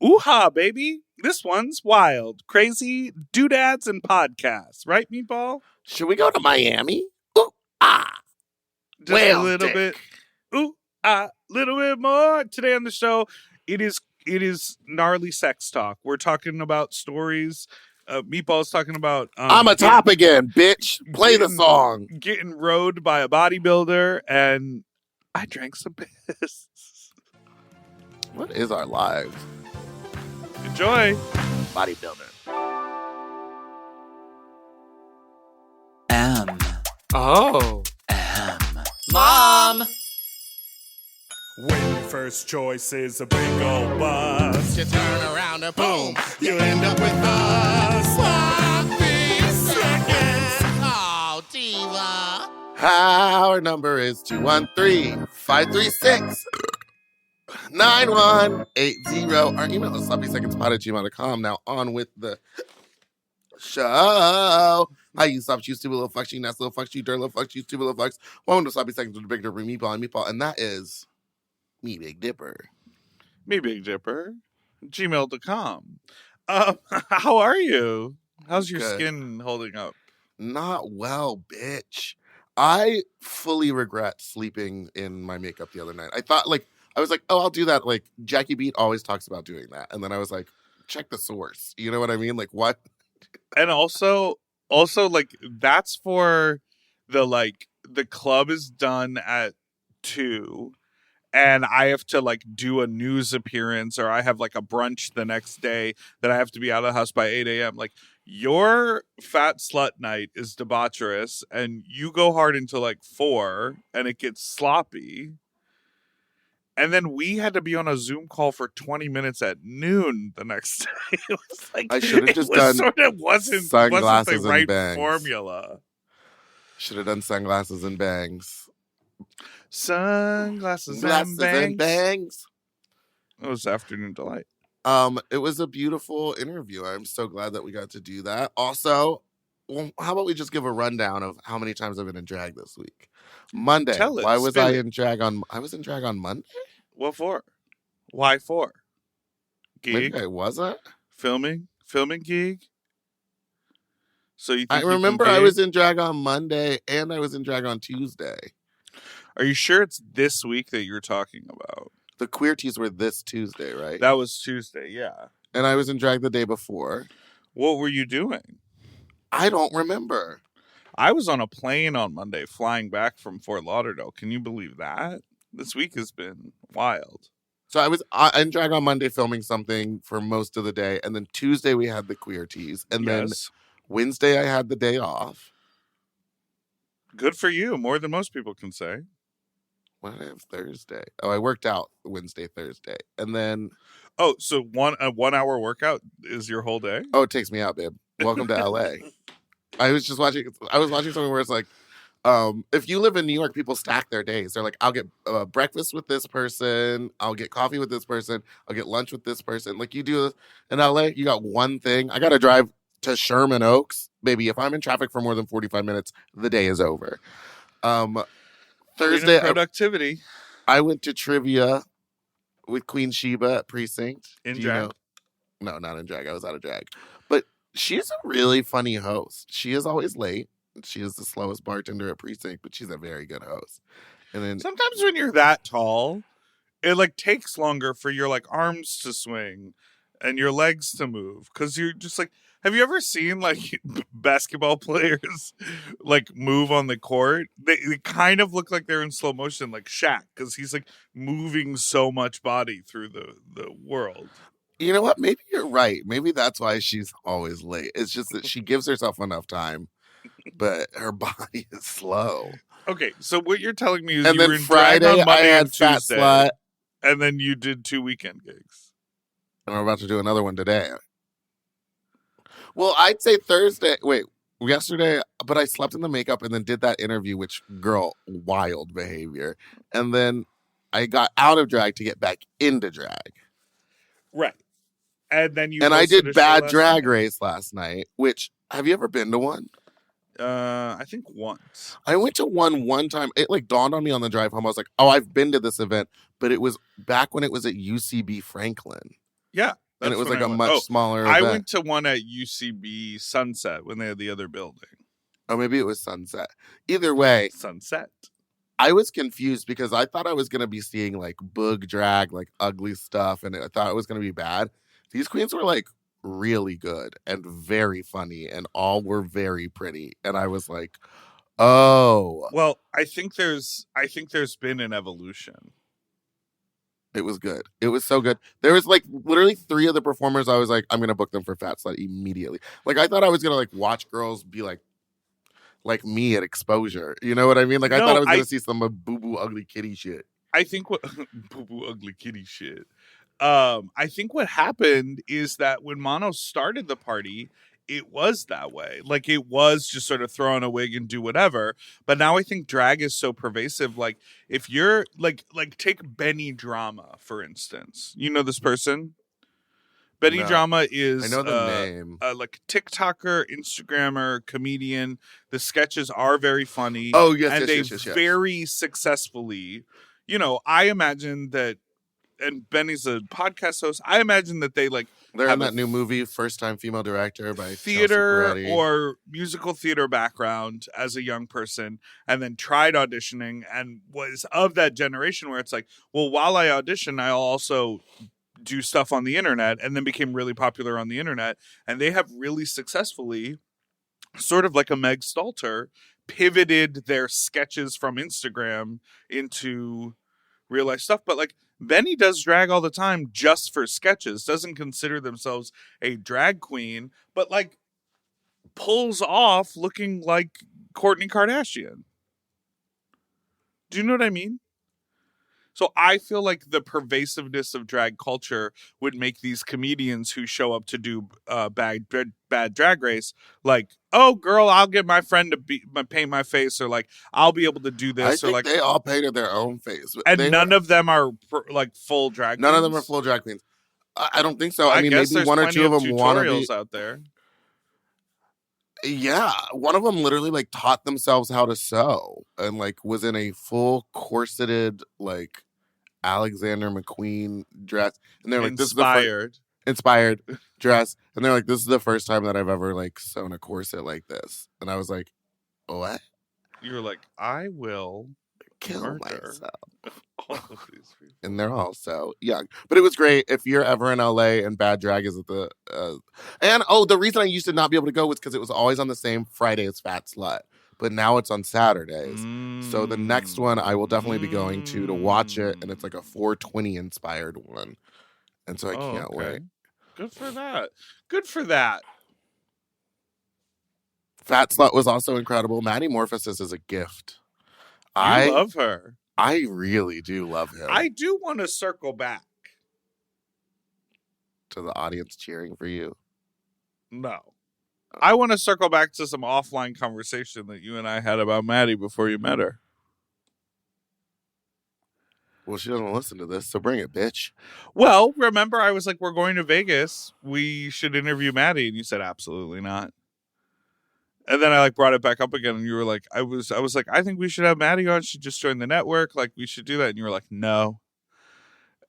Ooh-ha, baby. This one's wild. Crazy doodads and podcasts. Right, Meatball? Should we go to Miami? Ooh, ah. Just a Whale little dick. bit. Little bit more. Today on the show, it is gnarly sex talk. We're talking about stories. Meatball's talking about... I'm a top again, bitch. Play the song. Getting rode by a bodybuilder, and I drank some piss. What is our lives? Enjoy. Bodybuilder. M. Oh. M. Mom! When your first choice is a big old bus, You turn around and boom, you end up with a sloppy seconds. Oh, diva. Our number is 213-536-9180. Our email is sloppysecondspot@gmail.com. Now on with the show. Hi, you sloppy, you stupid little fucks, you nasty little fucks, you dirty little fucks, you stupid little fucks. Welcome to Sloppy Seconds with the Big Dipper, Meatball, and that is me, Big Dipper. Me Big Dipper, gmail.com. How are you? How's your Good. skin holding up? Not well, bitch. I fully regret sleeping in my makeup the other night. I was like, oh, I'll do that. Like, Jackie Beat always talks about doing that. And then I was like, check the source. You know what I mean? Like, what? And also like that's for the club is done at 2 and I have to like do a news appearance or I have like a brunch the next day that I have to be out of the house by 8 a.m. Like your fat slut night is debaucherous and you go hard until like 4 and it gets sloppy. And then we had to be on a Zoom call for 20 minutes at noon the next day. It was like I should have just done wasn't sunglasses the right and bangs. formula. Should have done sunglasses and bangs. Sunglasses Glasses and bangs. bangs. It was afternoon delight. It was a beautiful interview. I'm so glad that we got to do that. Also, well, how about we just give a rundown of how many times I've been in drag this week? Monday. Tell it, Why was spin I it. in drag on? I was in drag on Monday. What for? Why for? Gig? Maybe I wasn't. Filming gig? So you think I you can remember I gig? was in drag on Monday and I was in drag on Tuesday. Are you sure it's this week that you're talking about? The queer teas were this Tuesday, right? That was Tuesday, yeah. And I was in drag the day before. What were you doing? I don't remember. I was on a plane on Monday flying back from Fort Lauderdale. Can you believe that? This week has been wild. So I was in drag on Monday filming something for most of the day. And then Tuesday we had the queer teas. And then Wednesday I had the day off. Good for you. More than most people can say. What did I have Thursday? Oh, I worked out Wednesday, Thursday. And then... Oh, so a 1 hour workout is your whole day? Oh, it takes me out, babe. Welcome to LA. I was watching something where it's like, if you live in New York, people stack their days. They're like, I'll get breakfast with this person. I'll get coffee with this person. I'll get lunch with this person. Like you do in LA, you got one thing. I got to drive to Sherman Oaks. Baby, if I'm in traffic for more than 45 minutes, the day is over. Thursday, productivity. I went to trivia with Queen Sheba at Precinct. In drag? No, not in drag. I was out of drag. But she's a really funny host. She is always late. She is the slowest bartender at Precinct, but she's a very good host. And then sometimes when you're that tall, it like takes longer for your like arms to swing and your legs to move because you're just like. Have you ever seen like basketball players like move on the court? They kind of look like they're in slow motion, like Shaq, because he's like moving so much body through the world. You know what? Maybe you're right. Maybe that's why she's always late. It's just that she gives herself enough time, but her body is slow. Okay, so what you're telling me is and you then were in Friday drag on Monday I had and Fat Tuesday, Slut, and then you did 2 weekend gigs. And I'm about to do another one today. Well, I'd say yesterday, but I slept in the makeup and then did that interview, which, girl, wild behavior. And then I got out of drag to get back into drag. Right. And then I did Bad Drag Race last night, which, have you ever been to one? I think once. I went to one time. It like dawned on me on the drive home. I was like, oh, I've been to this event, but it was back when it was at UCB Franklin. Yeah. And it That's was when like I a went. much Oh, smaller I event. went to one at UCB Sunset when they had the other building. Or maybe it was Sunset. Either way, Sunset. I was confused because I thought I was going to be seeing like boog drag, like ugly stuff, and I thought it was going to be bad. These queens were like really good and very funny, and all were very pretty. And I was like, oh, Well, I think there's been an evolution. it was good. It was so good. There was like literally 3 of the performers. I was like, I'm going to book them for Fat Slut immediately. Like I thought I was going to like watch girls be like me at exposure. You know what I mean? Like I thought I No, was going to see some BooBoo ugly kitty shit. I think what BooBoo ugly kitty shit. I think what happened is that when Mono started the party, it was that way. Like it was just sort of throw on a wig and do whatever. But now I think drag is so pervasive. Like if you're like take Benny Drama for instance. You know this person? Benny No. Drama is I know the name. like TikToker, Instagrammer, comedian. The sketches are very funny. Oh, yes, and yes, they yes. very successfully, I imagine that, and Benny's a podcast host. I imagine that they like They're have in a that new movie, First Time Female Director by theater Chelsea Peretti. or musical theater background as a young person, and then tried auditioning and was of that generation where it's like, well, while I audition, I'll also do stuff on the internet, and then became really popular on the internet. And they have really successfully, sort of like a Meg Stalter, pivoted their sketches from Instagram into real life stuff. But like Benny does drag all the time just for sketches, doesn't consider themselves a drag queen, but like pulls off looking like Kourtney Kardashian. Do you know what I mean? So I feel like the pervasiveness of drag culture would make these comedians who show up to do bad drag race like, oh girl, I'll get my friend to paint my face, or like I'll be able to do I this, or think like they all painted their own face. and none of them are like full drag. None queens? of them are full drag queens. I don't think so. I mean, guess maybe there's one or two of them want to be. tutorials out there. Yeah, one of them literally like taught themselves how to sew and like was in a full corseted like Alexander McQueen dress, and they're like, "This is the inspired dress," and they're like, "This is the first time that I've ever like sewn a corset like this," and I was like, "What?" You were like, I will Kill murder myself. all of these people. And they're all so young, but it was great. If you're ever in LA and Bad Drag is at the, the reason I used to not be able to go was because it was always on the same Friday as Fat Slut, but now it's on Saturdays. So the next one I will definitely be going to watch it, and it's like a 420 inspired one, and so I can't wait. Good for that. Good for that. Fat Slut was also incredible. Maddie Morphosis is a gift. I love her. I really do love him. I do want to circle back to the audience cheering for you. No. I want to circle back to some offline conversation that you and I had about Maddie before you met her. Well, she doesn't listen to this, so bring it, bitch. Well, remember I was like, we're going to Vegas. We should interview Maddie. And you said, absolutely not. And then I like brought it back up again, and you were like, I was like, I think we should have Maddie on. She just joined the network. Like, we should do that. And you were like, no.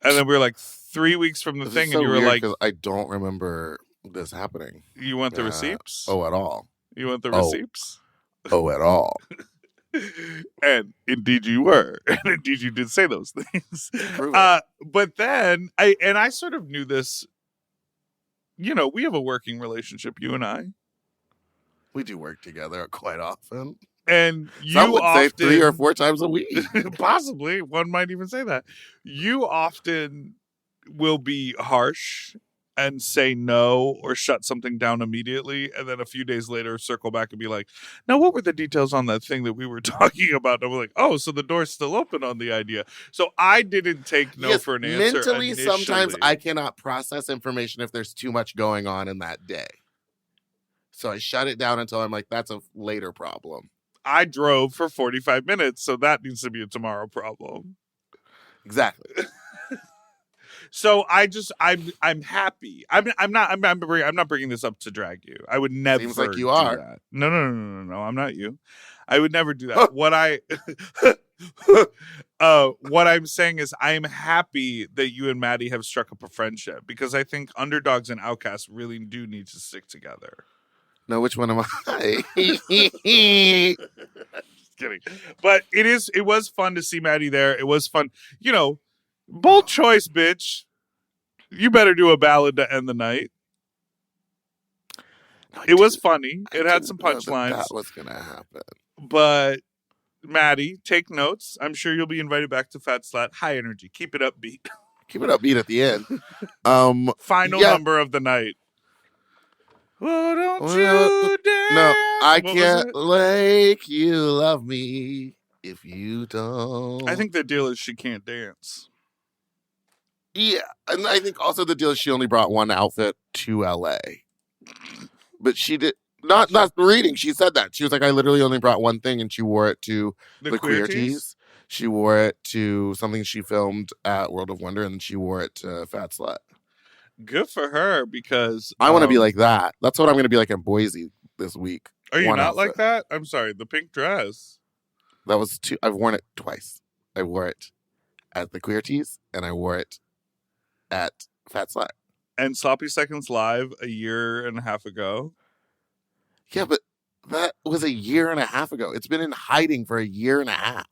And then we were like 3 weeks from the This thing, is and so you were weird like, because I don't remember this happening. You want the receipts? Oh, at all. You want the receipts? Oh, at all. And indeed you were. And indeed you did say those things. But then I sort of knew this. We have a working relationship, you and I. We do work together quite often. And Some would say 3 or 4 times a week. Possibly. One might even say that. You often will be harsh and say no or shut something down immediately, and then a few days later circle back and be like, now what were the details on that thing that we were talking about? And I'm like, oh, so the door's still open on the idea. So I didn't take no for an answer. Mentally, initially. sometimes I cannot process information if there's too much going on in that day. So I shut it down until I'm like, that's a later problem. I drove for 45 minutes, so that needs to be a tomorrow problem. Exactly. So I'm happy. I'm not bringing this up to drag you. I would never. Seems like you do are. That. No. I'm not you. I would never do that. What what I'm saying is I'm happy that you and Maddie have struck up a friendship because I think underdogs and outcasts really do need to stick together. No, which one am I? Just kidding. But it was fun to see Maddie there. It was fun. You know, bold choice, bitch. You better do a ballad to end the night. No, It was funny. It had some didn't know punchlines. that was gonna happen. But Maddie, take notes. I'm sure you'll be invited back to Fat Slat. High energy. Keep it upbeat. Keep it upbeat at the end. Final Yeah. number of the night. Oh, don't Well, you dare. No, I What was can't it? make you love me if you don't. I think the deal is she can't dance. Yeah, and I think also the deal is she only brought one outfit to LA. But she did not reading. She said that. She was like, I literally only brought one thing, and she wore it to the Queer Tees. She wore it to something she filmed at World of Wonder, and then she wore it to Fat Slut. Good for her because I want to be like that. That's what I'm going to be like in Boise this week. Are you One not like outfit. that? I'm sorry. The pink dress. That was two. I've worn it twice. I wore it at the Queer Tees, and I wore it at Fat Slut. And Sloppy Seconds Live a year and a half ago. Yeah, but that was a year and a half ago. It's been in hiding for a year and a half.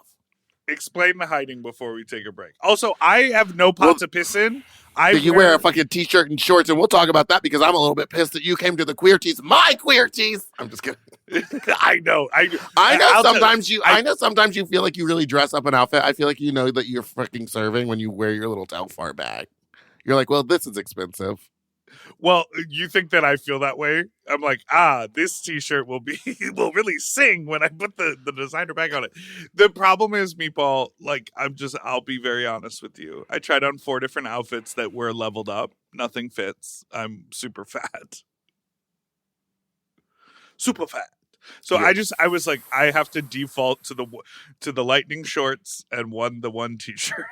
Explain the hiding before we take a break. Also, I have no pot to piss in. Did you wear a fucking t-shirt and shorts? And we'll talk about that because I'm a little bit pissed that you came to the Queer Tees. My Queer Tees. I'm just kidding. I know. I know sometimes you feel like you really dress up an outfit. I feel like you know that you're fucking serving when you wear your little Telfar bag. You're like, well, this is expensive. Well, you think that I feel that way? I'm like, this t-shirt will really sing when I put the designer bag on it. The problem is, Meatball, like, I'll be very honest with you. I tried on 4 different outfits that were leveled up. Nothing fits. I'm super fat. Super fat. So Yes. I was like, I have to default to the lightning shorts and the one t-shirt.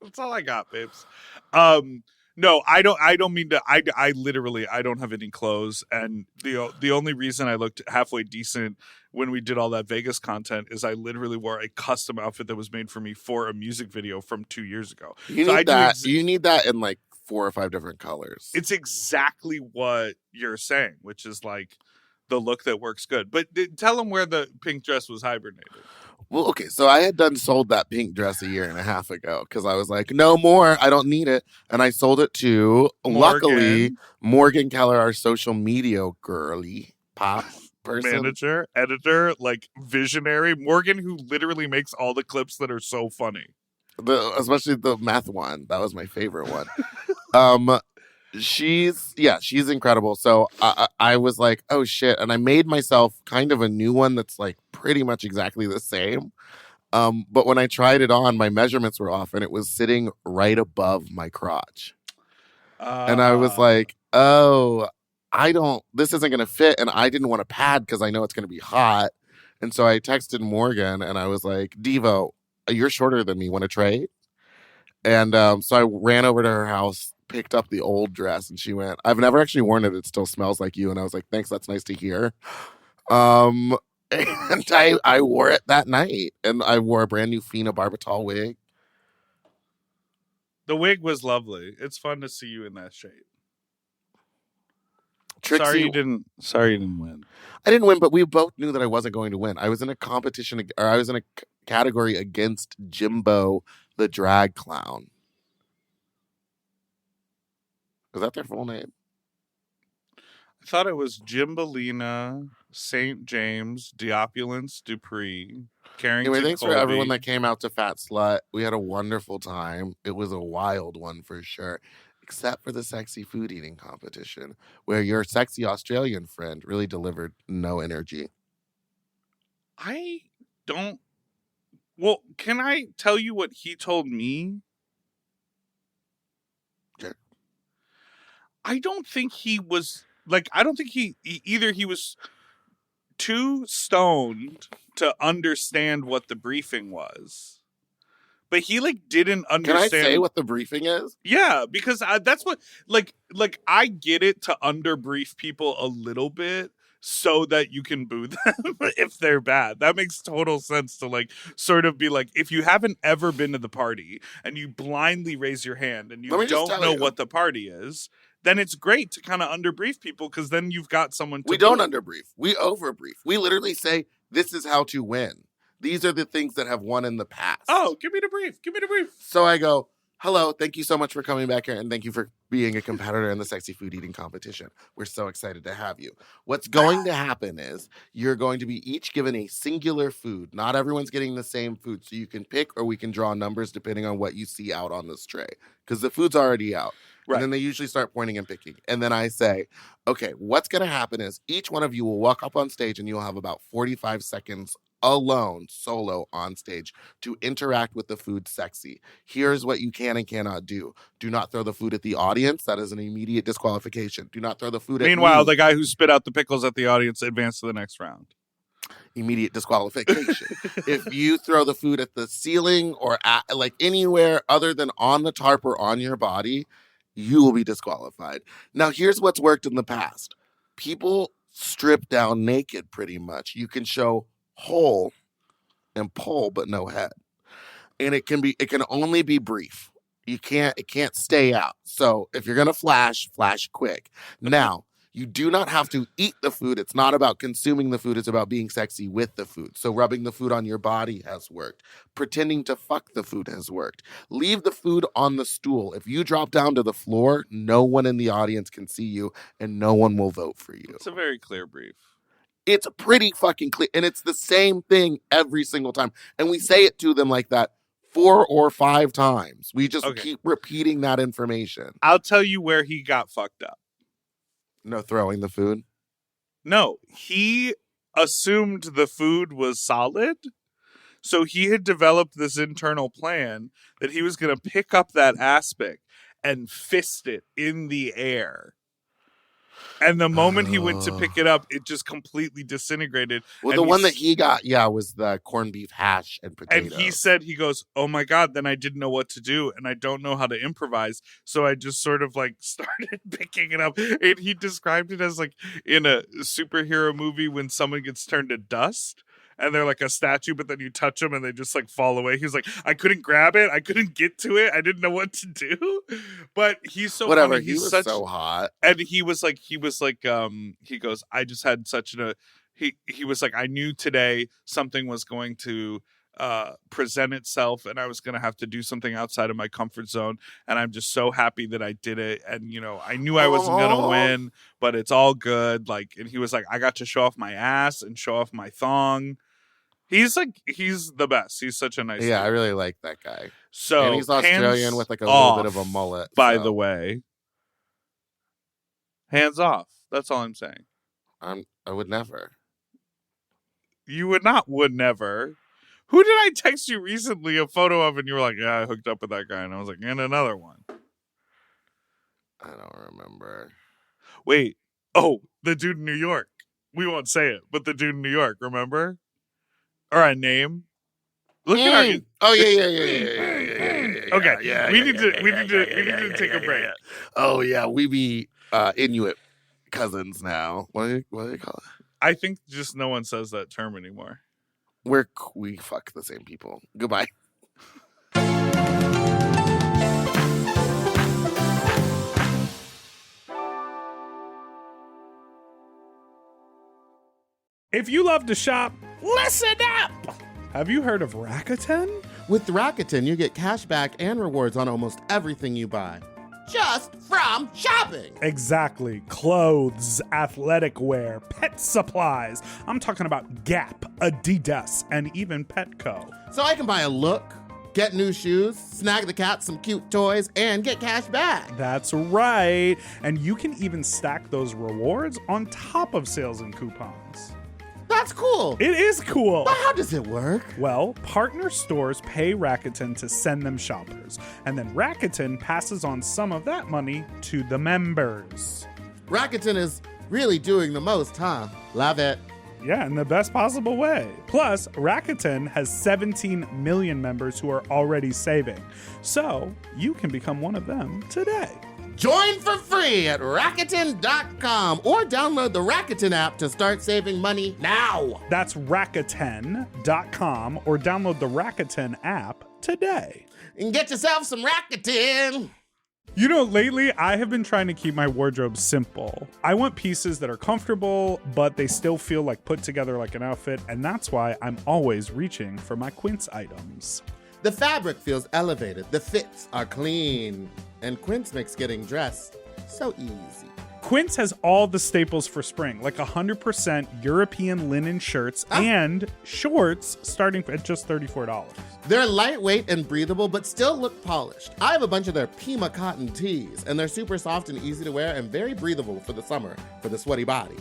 That's all I got, babes. No, I don't mean to. I literally I don't have any clothes, and the only reason I looked halfway decent when we did all that Vegas content is I literally wore a custom outfit that was made for me for a music video from 2 years ago. You need that. You need that in like 4 or 5 different colors. It's exactly what you're saying, which is like the look that works good. But tell them where the pink dress was hibernated. Well, okay, so I had sold that pink dress a year and a half ago because I was like, no more, I don't need it. And I sold it to, luckily, Morgan Keller, our social media girly pop person. Manager, editor, like visionary. Morgan, who literally makes all the clips that are so funny. Especially the meth one. That was my favorite one. She's incredible. So I was like, oh shit. And I made myself kind of a new one that's like pretty much exactly the same. But when I tried it on, my measurements were off and it was sitting right above my crotch. And I was like, oh, this isn't going to fit. And I didn't want to pad because I know it's going to be hot. And so I texted Morgan and I was like, Devo, you're shorter than me. Want to trade? And so I ran over to her house, picked up the old dress, and she went, I've never actually worn it. It still smells like you. And I was like, thanks. That's nice to hear. And I wore it that night. And I wore a brand new Fina Barbital wig. The wig was lovely. It's fun to see you in that shape. Trixie, sorry you didn't win. I didn't win, but we both knew that I wasn't going to win. I was in a competition, or I was in a category against Jimbo, the drag clown. Is that their full name? I thought it was Jimbolina, St. James, Diopulence, Dupree, Carrington. Anyway, thanks Colby. for everyone that came out to Fat Slut. We had a wonderful time. It was a wild one for sure, except for the sexy food eating competition, where your sexy Australian friend really delivered no energy. I don't. Well, can I tell you what he told me? Sure. I don't think he was like. I don't think he either. He was too stoned to understand what the briefing was, but he like didn't understand. Can I say what the briefing is? Yeah, because that's what like I get it to underbrief people a little bit so that you can boo them if they're bad. That makes total sense to like sort of be like, if you haven't ever been to the party and you blindly raise your hand and you Let me just don't tell know you. what the party is, then it's great to kind of underbrief people because then you've got someone to We don't boo. underbrief. We overbrief. We literally say, this is how to win. These are the things that have won in the past. Oh, give me the brief. Give me the brief. So I go, hello, thank you so much for coming back here, and thank you for being a competitor in the sexy food eating competition. We're so excited to have you. What's going to happen is you're going to be each given a singular food. Not everyone's getting the same food, so you can pick or we can draw numbers depending on what you see out on this tray, because the food's already out. Right. And then they usually start pointing and picking. And then I say, okay, what's going to happen is each one of you will walk up on stage and you'll have about 45 seconds alone, solo on stage, to interact with the food sexy. Here's what you can and cannot do. Do not throw the food at the audience. That is an immediate disqualification. Do not throw the food at Meanwhile, me. the guy who spit out the pickles at the audience advanced to the next round. Immediate disqualification. If you throw the food at the ceiling or at, like anywhere other than on the tarp or on your body, you will be disqualified. Now, here's what's worked in the past. People strip down naked pretty much. You can show whole and pole, but no head. And it can only be brief. It can't stay out. So if you're gonna flash quick. Now, you do not have to eat the food. It's not about consuming the food. It's about being sexy with the food. So rubbing the food on your body has worked. Pretending to fuck the food has worked. Leave the food on the stool. If you drop down to the floor, no one in the audience can see you and no one will vote for you. It's a very clear brief. It's pretty fucking clear. And it's the same thing every single time. And we say it to them like that 4 or 5 times. We just keep repeating that information. I'll tell you where he got fucked up. No throwing the food? No, he assumed the food was solid. So he had developed this internal plan that he was going to pick up that aspic and fist it in the air. And the moment he went to pick it up, it just completely disintegrated. Well, and the one that he got, was the corned beef hash and potatoes. And he said, he goes, oh my God, then I didn't know what to do. And I don't know how to improvise. So I just sort of like started picking it up. And he described it as like in a superhero movie when someone gets turned to dust. And they're like a statue, but then you touch them and they just like fall away. He was like, I couldn't grab it. I couldn't get to it. I didn't know what to do. But he's so whatever. funny. He was so hot. And he goes, I just had such he was like, I knew today something was going to present itself and I was going to have to do something outside of my comfort zone. And I'm just so happy that I did it. And, you know, I knew I wasn't going to win, but it's all good. Like, and he was like, I got to show off my ass and show off my thong. He's the best. He's such a nice dude. I really like that guy. So, and he's Australian with like a little bit of a mullet. By the way, hands off. That's all I'm saying. I would never. You would never. Who did I text you recently a photo of and you were like, yeah, I hooked up with that guy. And I was like, and another one. I don't remember. Wait. Oh, the dude in New York. We won't say it, but the dude in New York, remember? Or a name? Look at our... Oh, yeah. Okay. Yeah, we need to take a break. Oh, yeah. We be Inuit cousins now. What do they call it? I think just no one says that term anymore. We fuck the same people. Goodbye. If you love to shop, listen up! Have you heard of Rakuten? With Rakuten, you get cash back and rewards on almost everything you buy. Just from shopping. Exactly. Clothes, athletic wear, pet supplies. I'm talking about Gap, Adidas, and even Petco. So I can buy a look, get new shoes, snag the cat some cute toys, and get cash back. That's right. And you can even stack those rewards on top of sales and coupons. That's cool. It is cool. But how does it work? Well, partner stores pay Rakuten to send them shoppers, and then Rakuten passes on some of that money to the members. Rakuten is really doing the most, huh? Love it. Yeah, in the best possible way. Plus, Rakuten has 17 million members who are already saving. So, you can become one of them today. Join for free at Rakuten.com or download the Rakuten app to start saving money now. That's Rakuten.com or download the Rakuten app today. And get yourself some Rakuten. You know, lately I have been trying to keep my wardrobe simple. I want pieces that are comfortable, but they still feel like put together like an outfit, and that's why I'm always reaching for my Quince items. The fabric feels elevated, the fits are clean, and Quince makes getting dressed so easy. Quince has all the staples for spring, like 100% European linen shirts and shorts starting at just $34. They're lightweight and breathable, but still look polished. I have a bunch of their Pima cotton tees, and they're super soft and easy to wear and very breathable for the summer for the sweaty body.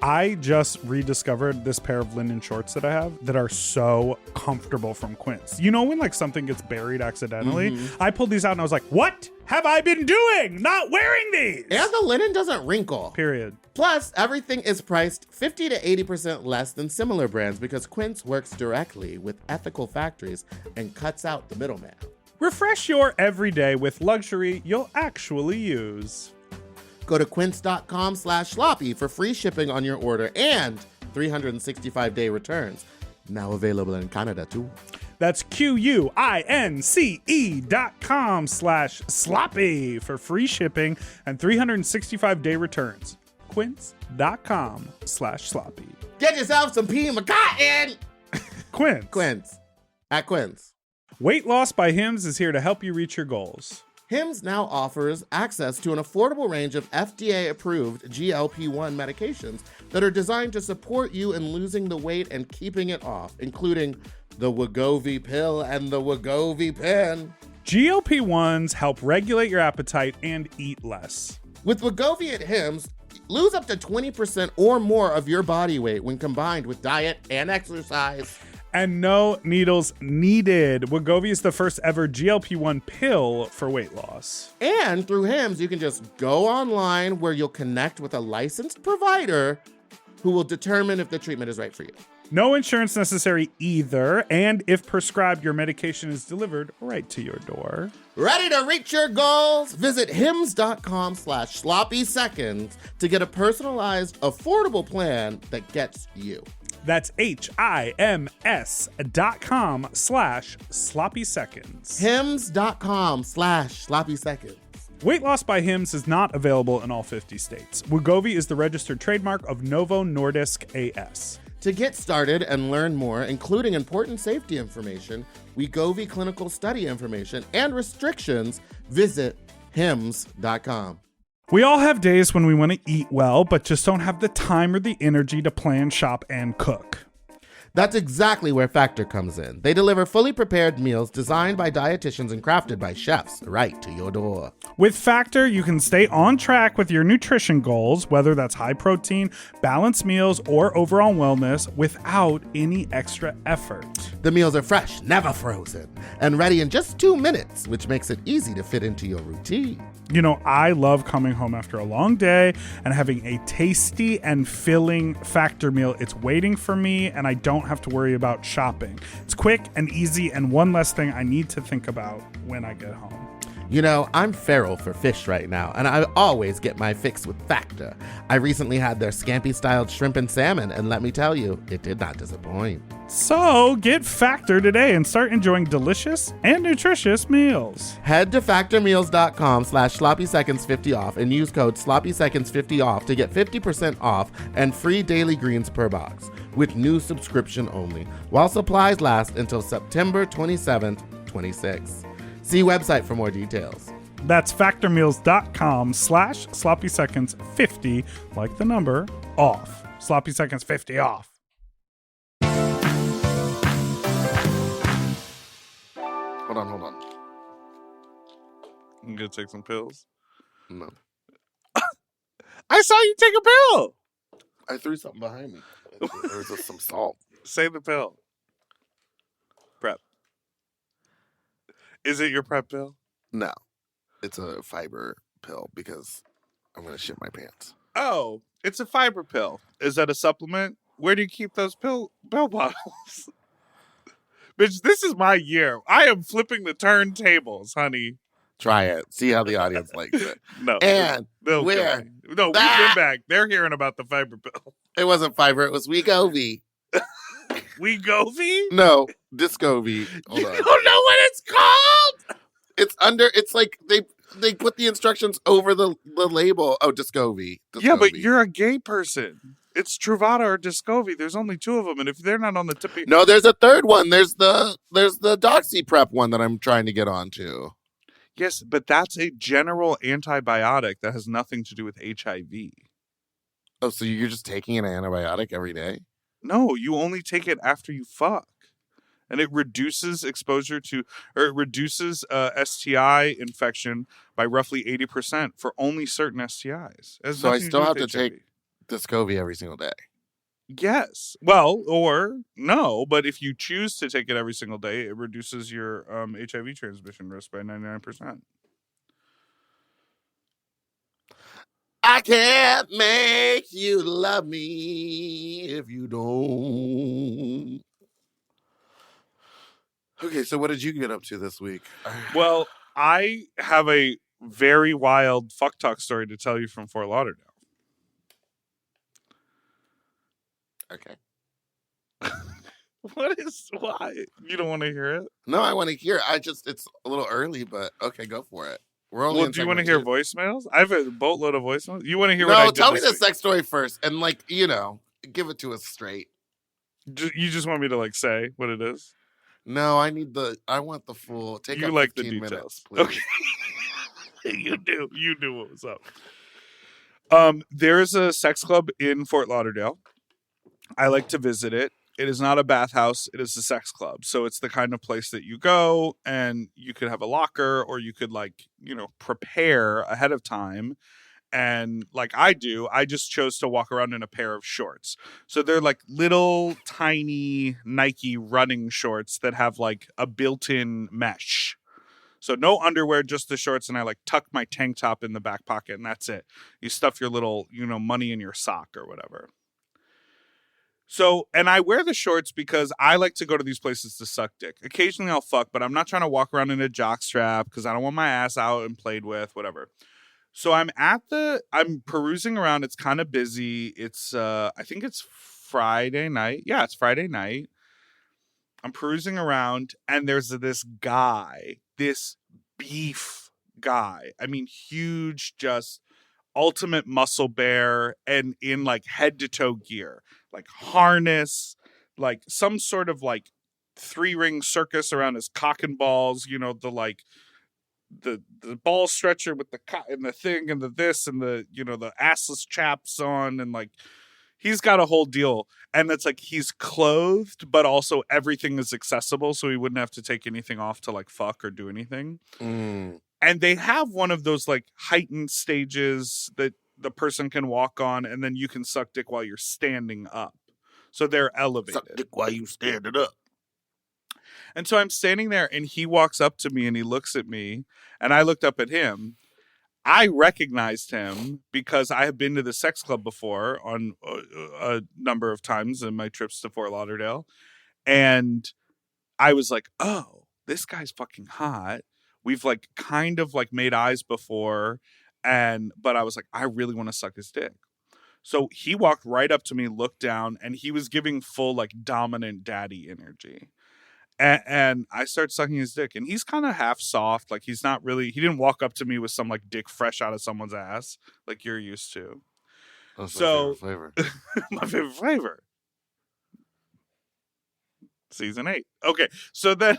I just rediscovered this pair of linen shorts that I have that are so comfortable from Quince. You know when like something gets buried accidentally? I pulled these out and I was like, what have I been doing? Not wearing these! And the linen doesn't wrinkle. Period. Plus, everything is priced 50 to 80% less than similar brands because Quince works directly with ethical factories and cuts out the middleman. Refresh your everyday with luxury you'll actually use. Go to quince.com/sloppy for free shipping on your order and 365-day returns. Now available in Canada, too. That's QUINCE.com/sloppy for free shipping and 365-day returns. Quince.com/sloppy. Get yourself some Pima cotton! Quince. Quince. At Quince. Weight Loss by Hims is here to help you reach your goals. Hims now offers access to an affordable range of FDA-approved GLP-1 medications that are designed to support you in losing the weight and keeping it off, including the Wegovy pill and the Wegovy pen. GLP-1s help regulate your appetite and eat less. With Wegovy at Hims, lose up to 20% or more of your body weight when combined with diet and exercise. And no needles needed. Wegovy is the first ever GLP-1 pill for weight loss. And through Hims, you can just go online where you'll connect with a licensed provider who will determine if the treatment is right for you. No insurance necessary either, and if prescribed, your medication is delivered right to your door. Ready to reach your goals? Visit hims.com/sloppy seconds to get a personalized, affordable plan that gets you. That's HIMS.com/sloppy seconds. hims.com/sloppy seconds. Weight Loss by Hims is not available in all 50 states. Wegovy is the registered trademark of Novo Nordisk AS. To get started and learn more, including important safety information, Wegovy clinical study information, and restrictions, visit hims.com. We all have days when we want to eat well, but just don't have the time or the energy to plan, shop, and cook. That's exactly where Factor comes in. They deliver fully prepared meals designed by dietitians and crafted by chefs right to your door. With Factor, you can stay on track with your nutrition goals, whether that's high protein, balanced meals, or overall wellness, without any extra effort. The meals are fresh, never frozen, and ready in just 2 minutes, which makes it easy to fit into your routine. You know, I love coming home after a long day and having a tasty and filling Factor meal. It's waiting for me, and I don't have to worry about shopping. It's quick and easy, and one less thing I need to think about when I get home. You know, I'm feral for fish right now, and I always get my fix with Factor. I recently had their scampi-styled shrimp and salmon, and let me tell you, it did not disappoint. So get Factor today and start enjoying delicious and nutritious meals. Head to factormeals.com/sloppyseconds50 off and use code sloppyseconds50 off to get 50% off and free daily greens per box with new subscription only while supplies last until September 27th, 26. See website for more details. That's factormeals.com/sloppyseconds50, like the number, off. Sloppy Seconds 50 off. Hold on. I'm gonna take some pills. No. I saw you take a pill. I threw something behind me. There was just some salt. Say the pill. Prep. Is it your prep pill? No. It's a fiber pill because I'm going to shit my pants. Oh, it's a fiber pill. Is that a supplement? Where do you keep those pill bottles? Bitch, this is my year. I am flipping the turntables, honey. Try it. See how the audience likes it. No. And they'll kill we're me. No, we've been back. They're hearing about the fiber pill. it wasn't Fiverr, it was Wegovy. Wegovy? No, Discovy. Hold You on. don't know what it's called? It's like they put the instructions over the label. Oh, Discovy. Yeah, but Discovy. you're a gay person. It's Truvada or Discovy. There's only two of them, and if they're not on the tip of No, there's a third one. There's the Doxy Prep one that I'm trying to get onto. Yes, but that's a general antibiotic that has nothing to do with HIV. Oh, so you're just taking an antibiotic every day? No, you only take it after you fuck. And it reduces exposure to, or it reduces STI infection by roughly 80% for only certain STIs. It has So I nothing still do have with to HIV. take Discovy every single day. Yes. Well, or no, but if you choose to take it every single day, it reduces your HIV transmission risk by 99%. I can't make you love me if you don't. Okay, so what did you get up to this week? Well, I have a very wild fuck talk story to tell you from Fort Lauderdale. Okay. Why? You don't want to hear it? No, I want to hear. It's a little early, but okay, go for it. We're only. Well, do you want to hear voicemails? I have a boatload of voicemails. You want to hear No, what I did tell me this the week? sex story first, and give it to us straight. You just want me to say what it is? No, I want the full. Take You up like the 15 details, minutes, please. okay? You do what was up. There's a sex club in Fort Lauderdale. I like to visit it. It is not a bathhouse. It is a sex club. So it's the kind of place that you go and you could have a locker, or you could prepare ahead of time. And like I do, I just chose to walk around in a pair of shorts. So they're like little tiny Nike running shorts that have like a built-in mesh. So no underwear, just the shorts. And I tuck my tank top in the back pocket, and that's it. You stuff your little, money in your sock or whatever. So, and I wear the shorts because I like to go to these places to suck dick. Occasionally I'll fuck, but I'm not trying to walk around in a jock strap because I don't want my ass out and played with, whatever. So I'm perusing around. It's kind of busy. It's, I think it's Friday night. Yeah, it's Friday night. I'm perusing around, and there's this guy, this beef guy. I mean, huge, just ultimate muscle bear, and in head to toe gear, harness, some sort of 3-ring circus around his cock and balls, the ball stretcher with the and the thing and the this and the the assless chaps on, and he's got a whole deal. And it's he's clothed, but also everything is accessible, so he wouldn't have to take anything off to fuck or do anything. And they have one of those heightened stages that the person can walk on, and then you can suck dick while you're standing up. So they're elevated. Suck dick while you standing up. And so I'm standing there, and he walks up to me, and he looks at me, and I looked up at him. I recognized him because I have been to the sex club before on a number of times in my trips to Fort Lauderdale. And I was like, oh, this guy's fucking hot. We've kind of made eyes before, but I was like, I really want to suck his dick. So he walked right up to me, looked down, and he was giving full dominant daddy energy. And I start sucking his dick, and he's kind of half soft. He's not really, he didn't walk up to me with some dick fresh out of someone's ass like you're used to. That's So, my favorite flavor. My favorite flavor. Season 8. Okay. So then,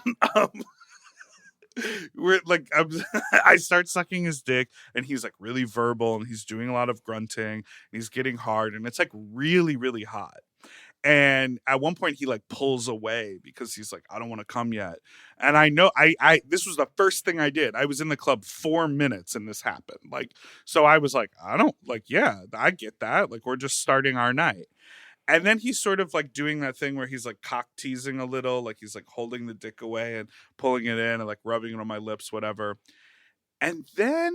we're I start sucking his dick, and he's really verbal, and he's doing a lot of grunting, and he's getting hard, and it's really, really hot. And at one point he pulls away because he's I don't want to come yet. And I know I this was the first thing I did. I was in the club 4 minutes and this happened. So I was I don't yeah, I get that. We're just starting our night. And then he's sort of doing that thing where he's cock teasing a little, he's holding the dick away and pulling it in and rubbing it on my lips, whatever. And then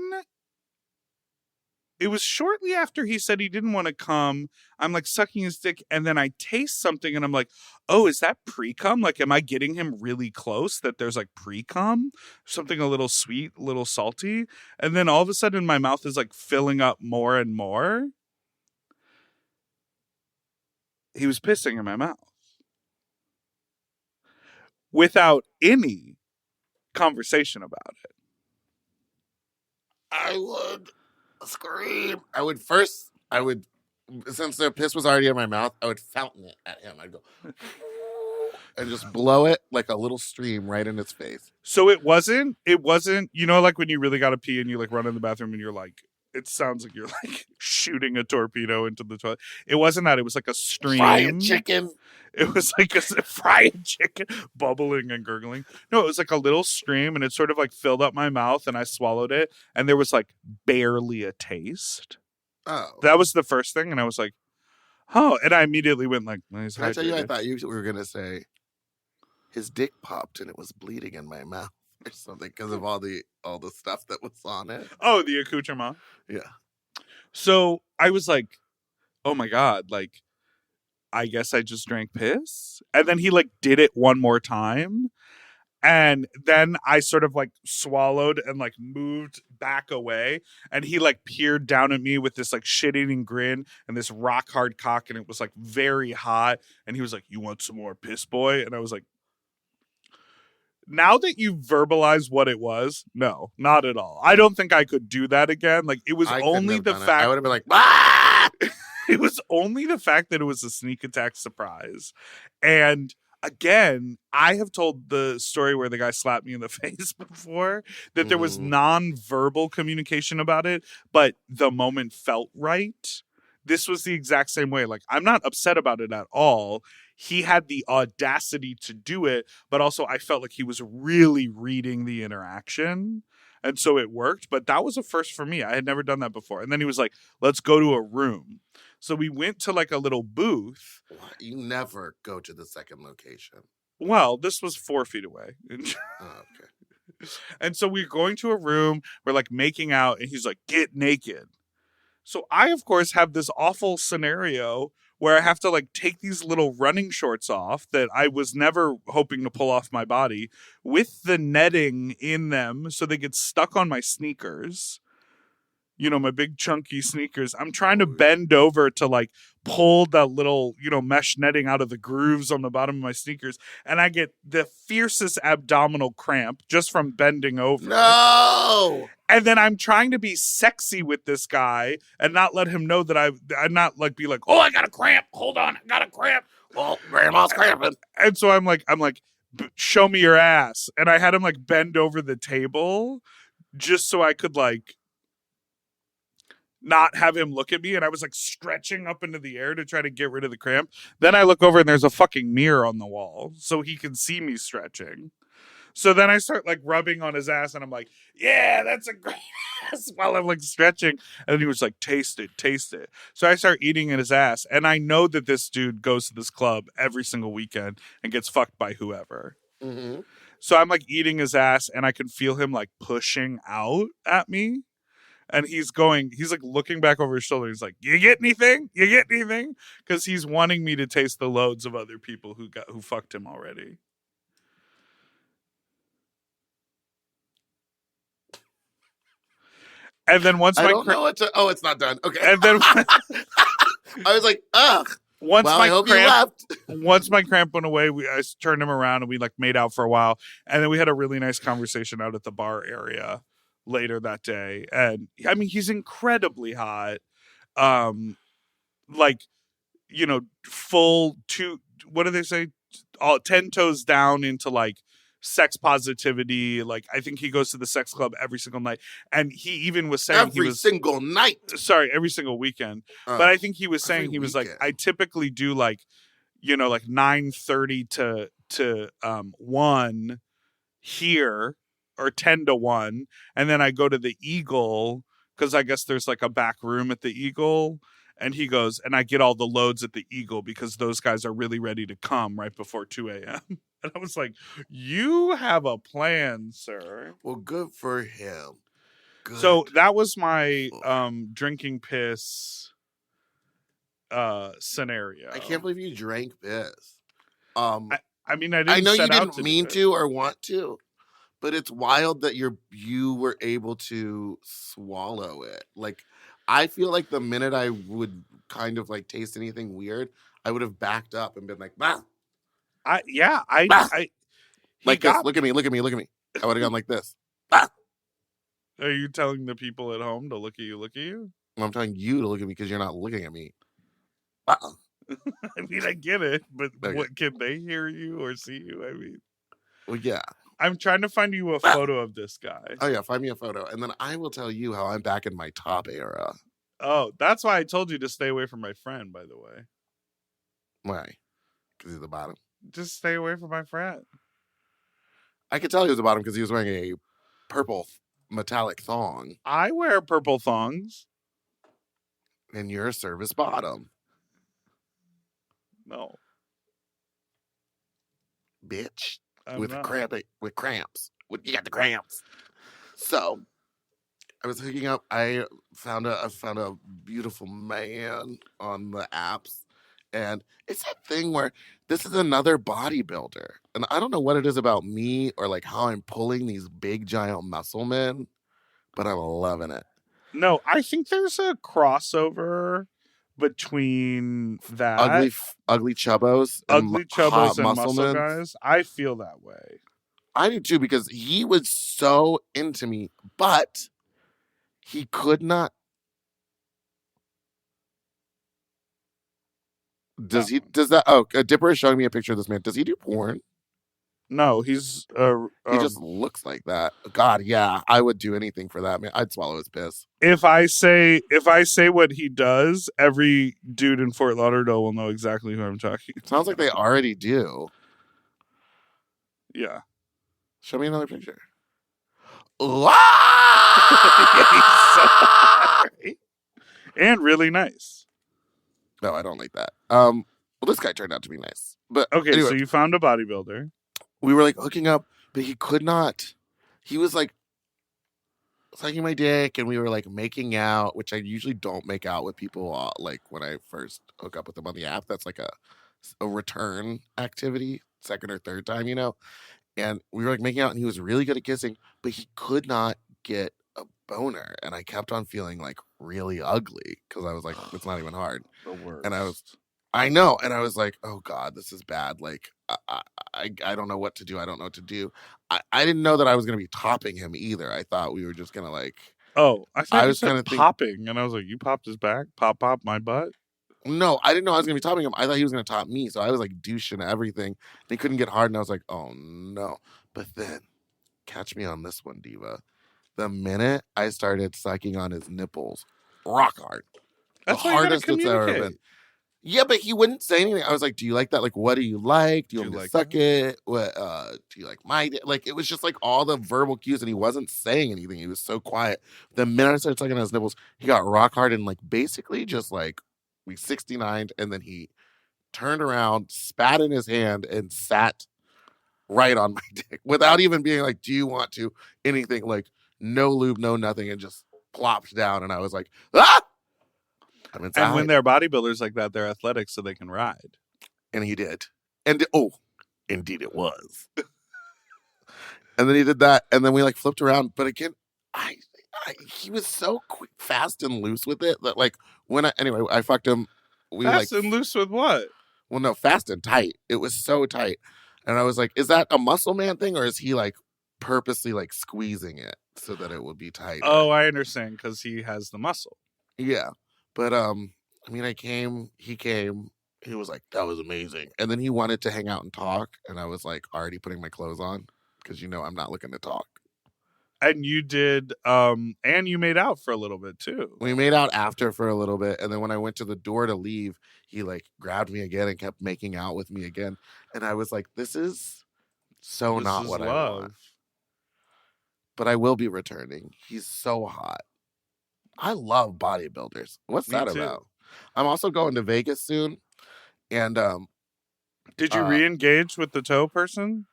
it was shortly after he said he didn't want to come. I'm like sucking his dick, and then I taste something, and I'm like, oh, is that pre-cum? Like, am I getting him really close that there's like pre-cum? Something a little sweet, a little salty. And then all of a sudden my mouth is like filling up more and more. He was pissing in my mouth without any conversation about it. I would scream. I would, since the piss was already in my mouth, I would fountain it at him. I'd go and just blow it like a little stream right in his face. So it wasn't, you know, like when you really got to pee and you like run in the bathroom and you're like, it sounds like you're like shooting a torpedo into the toilet. It wasn't that. It was like a stream. Fried chicken. It was like a fried chicken bubbling and gurgling. No, it was like a little stream, and it sort of like filled up my mouth, and I swallowed it, and there was like barely a taste. Oh. That was the first thing, and I was like, oh, and I immediately went like, nice. Can I tell you, I thought you were going to say his dick popped and it was bleeding in my mouth or something because of all the stuff that was on it. Oh, the accoutrement. Yeah. So I was like, oh my God, like, I guess I just drank piss. And then he like did it one more time. And then I sort of like swallowed and like moved back away. And he like peered down at me with this like shit-eating grin and this rock hard cock. And it was like very hot. And he was like, you want some more piss, boy? And I was like, now that you verbalize what it was, no, not at all. I don't think I could do that again. Like, it was only the fact I would have been like, ah! It was only the fact that it was a sneak attack surprise. And again, I have told the story where the guy slapped me in the face before, that there was non-verbal communication about it, but the moment felt right. This was the exact same way. Like, I'm not upset about it at all. He had the audacity to do it, but also I felt like he was really reading the interaction. And so it worked, but that was a first for me. I had never done that before. And then he was like, let's go to a room. So we went to like a little booth. You never go to the second location. Well, this was 4 feet away. Oh, okay. And so we're going to a room, we're like making out, and he's like, get naked. So I, of course, have this awful scenario where I have to like take these little running shorts off that I was never hoping to pull off my body with the netting in them so they get stuck on my sneakers. You know, my big chunky sneakers. I'm trying to bend over to like pull that little, you know, mesh netting out of the grooves on the bottom of my sneakers. And I get the fiercest abdominal cramp just from bending over. No! And then I'm trying to be sexy with this guy and not let him know that I'm not like be like, oh, I got a cramp. Hold on. I got a cramp. Well, grandma's cramping. And so I'm like, show me your ass. And I had him like bend over the table just so I could like not have him look at me. And I was like stretching up into the air to try to get rid of the cramp. Then I look over and there's a fucking mirror on the wall so he can see me stretching. So then I start like rubbing on his ass and I'm like, yeah, that's a great ass while I'm like stretching. And then he was like, taste it, taste it. So I start eating in his ass. And I know that this dude goes to this club every single weekend and gets fucked by whoever. Mm-hmm. So I'm like eating his ass and I can feel him like pushing out at me. And he's like looking back over his shoulder. He's like, you get anything? You get anything? Because he's wanting me to taste the loads of other people who fucked him already. And then once I don't know what to. Oh, it's not done. Okay. And then I was like, ugh. I hope you left. Once my cramp went away, I turned him around and we like made out for a while. And then we had a really nice conversation out at the bar area later that day. And I mean, he's incredibly hot. Like, you know, full what do they say? 10 toes down into like sex positivity. Like, I think he goes to the sex club every single night. And he even was saying every single night. Sorry, every single weekend. But I think he was saying he was like, I typically do like, you know, like 9:30 to 1 here, or 10 to 1. And then I go to the Eagle because I guess there's like a back room at the Eagle. And he goes, and I get all the loads at the Eagle because those guys are really ready to come right before 2 a.m. And I was like, you have a plan, sir. Well, good for him. good. So that was my drinking piss scenario. I can't believe you drank piss. I mean, I didn't I know you set out didn't to mean do it. to or want to, but it's wild that you were able to swallow it. Like, I feel like the minute I would kind of like taste anything weird, I would have backed up and been like, bah, bah. He Like this. got Look at me. me. Look at me. Look at me. I would have gone like this. Bah. Are you telling the people at home to look at you? Look at you? I'm telling you to look at me because you're not looking at me. Bah. I mean, I get it, but Okay. what can they hear you or see you? I mean, Well, yeah. I'm trying to find you a photo of this guy. Oh yeah. Find me a photo, and then I will tell you how I'm back in my top era. Oh, that's why I told you to stay away from my friend, by the way. Why? Because he's the bottom. Just stay away from my friend. I could tell he was the bottom because he was wearing a purple metallic thong, I wear purple thongs. and you're a service bottom, No. bitch. I'm with not. cramps. You got the cramps. So I was hooking up. I found a beautiful man on the apps, and it's that thing where this is another bodybuilder, and I don't know what it is about me or like how I'm pulling these big giant muscle men, but I'm loving it. No, I think there's a crossover between that Ugly chubbos, ugly chubbos hot and muscle men. guys. I feel that way. I do too, because he was so into me, but he could not. Does that? Oh, Dipper is showing me a picture of this man. Does he do porn? No, he's He just looks like that. God, yeah, I would do anything for that man. I'd swallow his piss. if I say what he does, every dude in Fort Lauderdale will know exactly who I'm talking. Sounds like they already do. Yeah. Show me another picture. And really nice. No, I don't like that. Well, this guy turned out to be nice, but Okay, anyway, so you found a bodybuilder. we were like hooking up, but he could not. He was like sucking my dick, and we were like making out, which I usually don't make out with people. Like when I first hook up with them on the app, that's like a return activity, second or third time, you know. And we were like making out, and he was really good at kissing, but he could not get a boner, and I kept on feeling like really ugly because I was like, it's not even hard. The worst. And I know, and I was like, oh God, this is bad. Like, I don't know what to do. I don't know what to do. I didn't know that I was going to be topping him either. I thought we were just going to like. Oh, I thought I you was said kinda think- popping, and I was like, you popped his back? Pop my butt? No, I didn't know I was going to be topping him. I thought he was going to top me. So I was like douching everything. And he couldn't get hard, and I was like, oh no. But then, catch me on this one, Diva. The minute I started sucking on his nipples, rock hard. That's the why you gotta hardest it's ever communicate. been. Yeah, but he wouldn't say anything. I was like, "Do you like that? Like, what do you like? Do you Do want you me like to suck it? What? Do you like my like?" It was just like all the verbal cues, and he wasn't saying anything. He was so quiet. The minute I started sucking on his nipples, he got rock hard and like basically just like we 69'd, and then he turned around, spat in his hand, and sat right on my dick without even being like, "Do you want to?" Anything like no lube, no nothing, and just plopped down. And I was like, "Ah!" I'm inside. And when they're bodybuilders like that, they're athletic, so they can ride. And he did. And indeed it was. And then he did that, and then we like flipped around. But again, he was so quick, fast and loose with it that like anyway, I fucked him. We Fast like and loose with what? well, no, fast and tight. It was so tight, and I was like, is that a muscle man thing, or is he like purposely like squeezing it so that it would be tight? Oh, I understand, because he has the muscle. Yeah, but I mean, he came. He was like, that was amazing. And then he wanted to hang out and talk. And I was like already putting my clothes on because, you know, I'm not looking to talk. And you did, and you made out for a little bit too. We made out after for a little bit. And then when I went to the door to leave, he like grabbed me again and kept making out with me again. And I was like, this is so This not is what I love. want. But I will be returning. He's so hot. I love bodybuilders. What's Me that too. about? I'm also going to Vegas soon. And Did you re-engage with the toe person?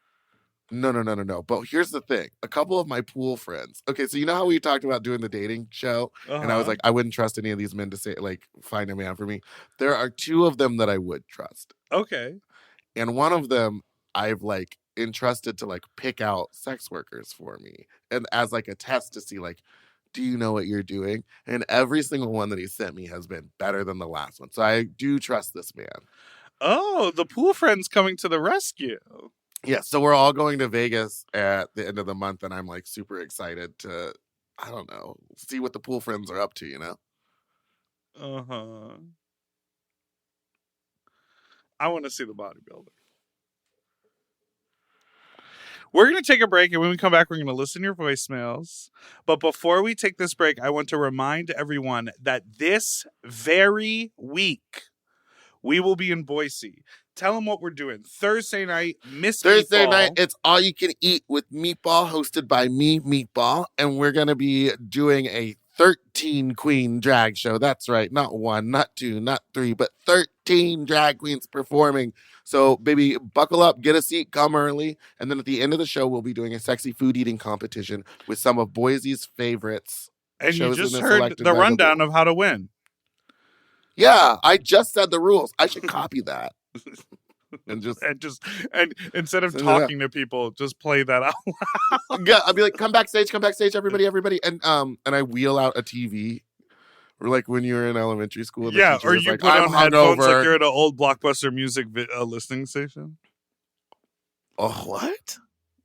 No. But here's the thing. A couple of my pool friends. Okay, so you know how we talked about doing the dating show? And I was like, I wouldn't trust any of these men to say, like, find a man for me. There are two of them that I would trust. Okay. And one of them I've, like, entrusted to, like, pick out sex workers for me. And as, like, a test to see, like, do you know what you're doing? And every single one that he sent me has been better than the last one. So I do trust this man. Oh, the pool friend's coming to the rescue. Yeah, so we're all going to Vegas at the end of the month, and I'm like super excited to, I don't know, see what the pool friends are up to, you know? I want to see the bodybuilder. We're going to take a break, and when we come back, we're going to listen to your voicemails. But before we take this break, I want to remind everyone that this very week, we will be in Boise. Tell them what we're doing. Thursday night, Thursday Meatball. night, it's all you can eat with Meatball, hosted by me, Meatball. And we're going to be doing a 13 queen drag show. That's right. Not one, not two, not three, but 13 drag queens performing. So, baby, buckle up, get a seat, come early. And then at the end of the show, we'll be doing a sexy food eating competition with some of Boise's favorites. And you just and heard selected the by rundown BooBoo. of how to win. Yeah, I just said the rules. I should copy that. And instead of Send it talking to people, just play that out. Yeah, I'll be like, come backstage, everybody. And I wheel out a TV. Or like when you were in elementary school. The Yeah, teacher or was you like, put I'm on headphones like hungover. you're at an old Blockbuster music listening station. Oh, what?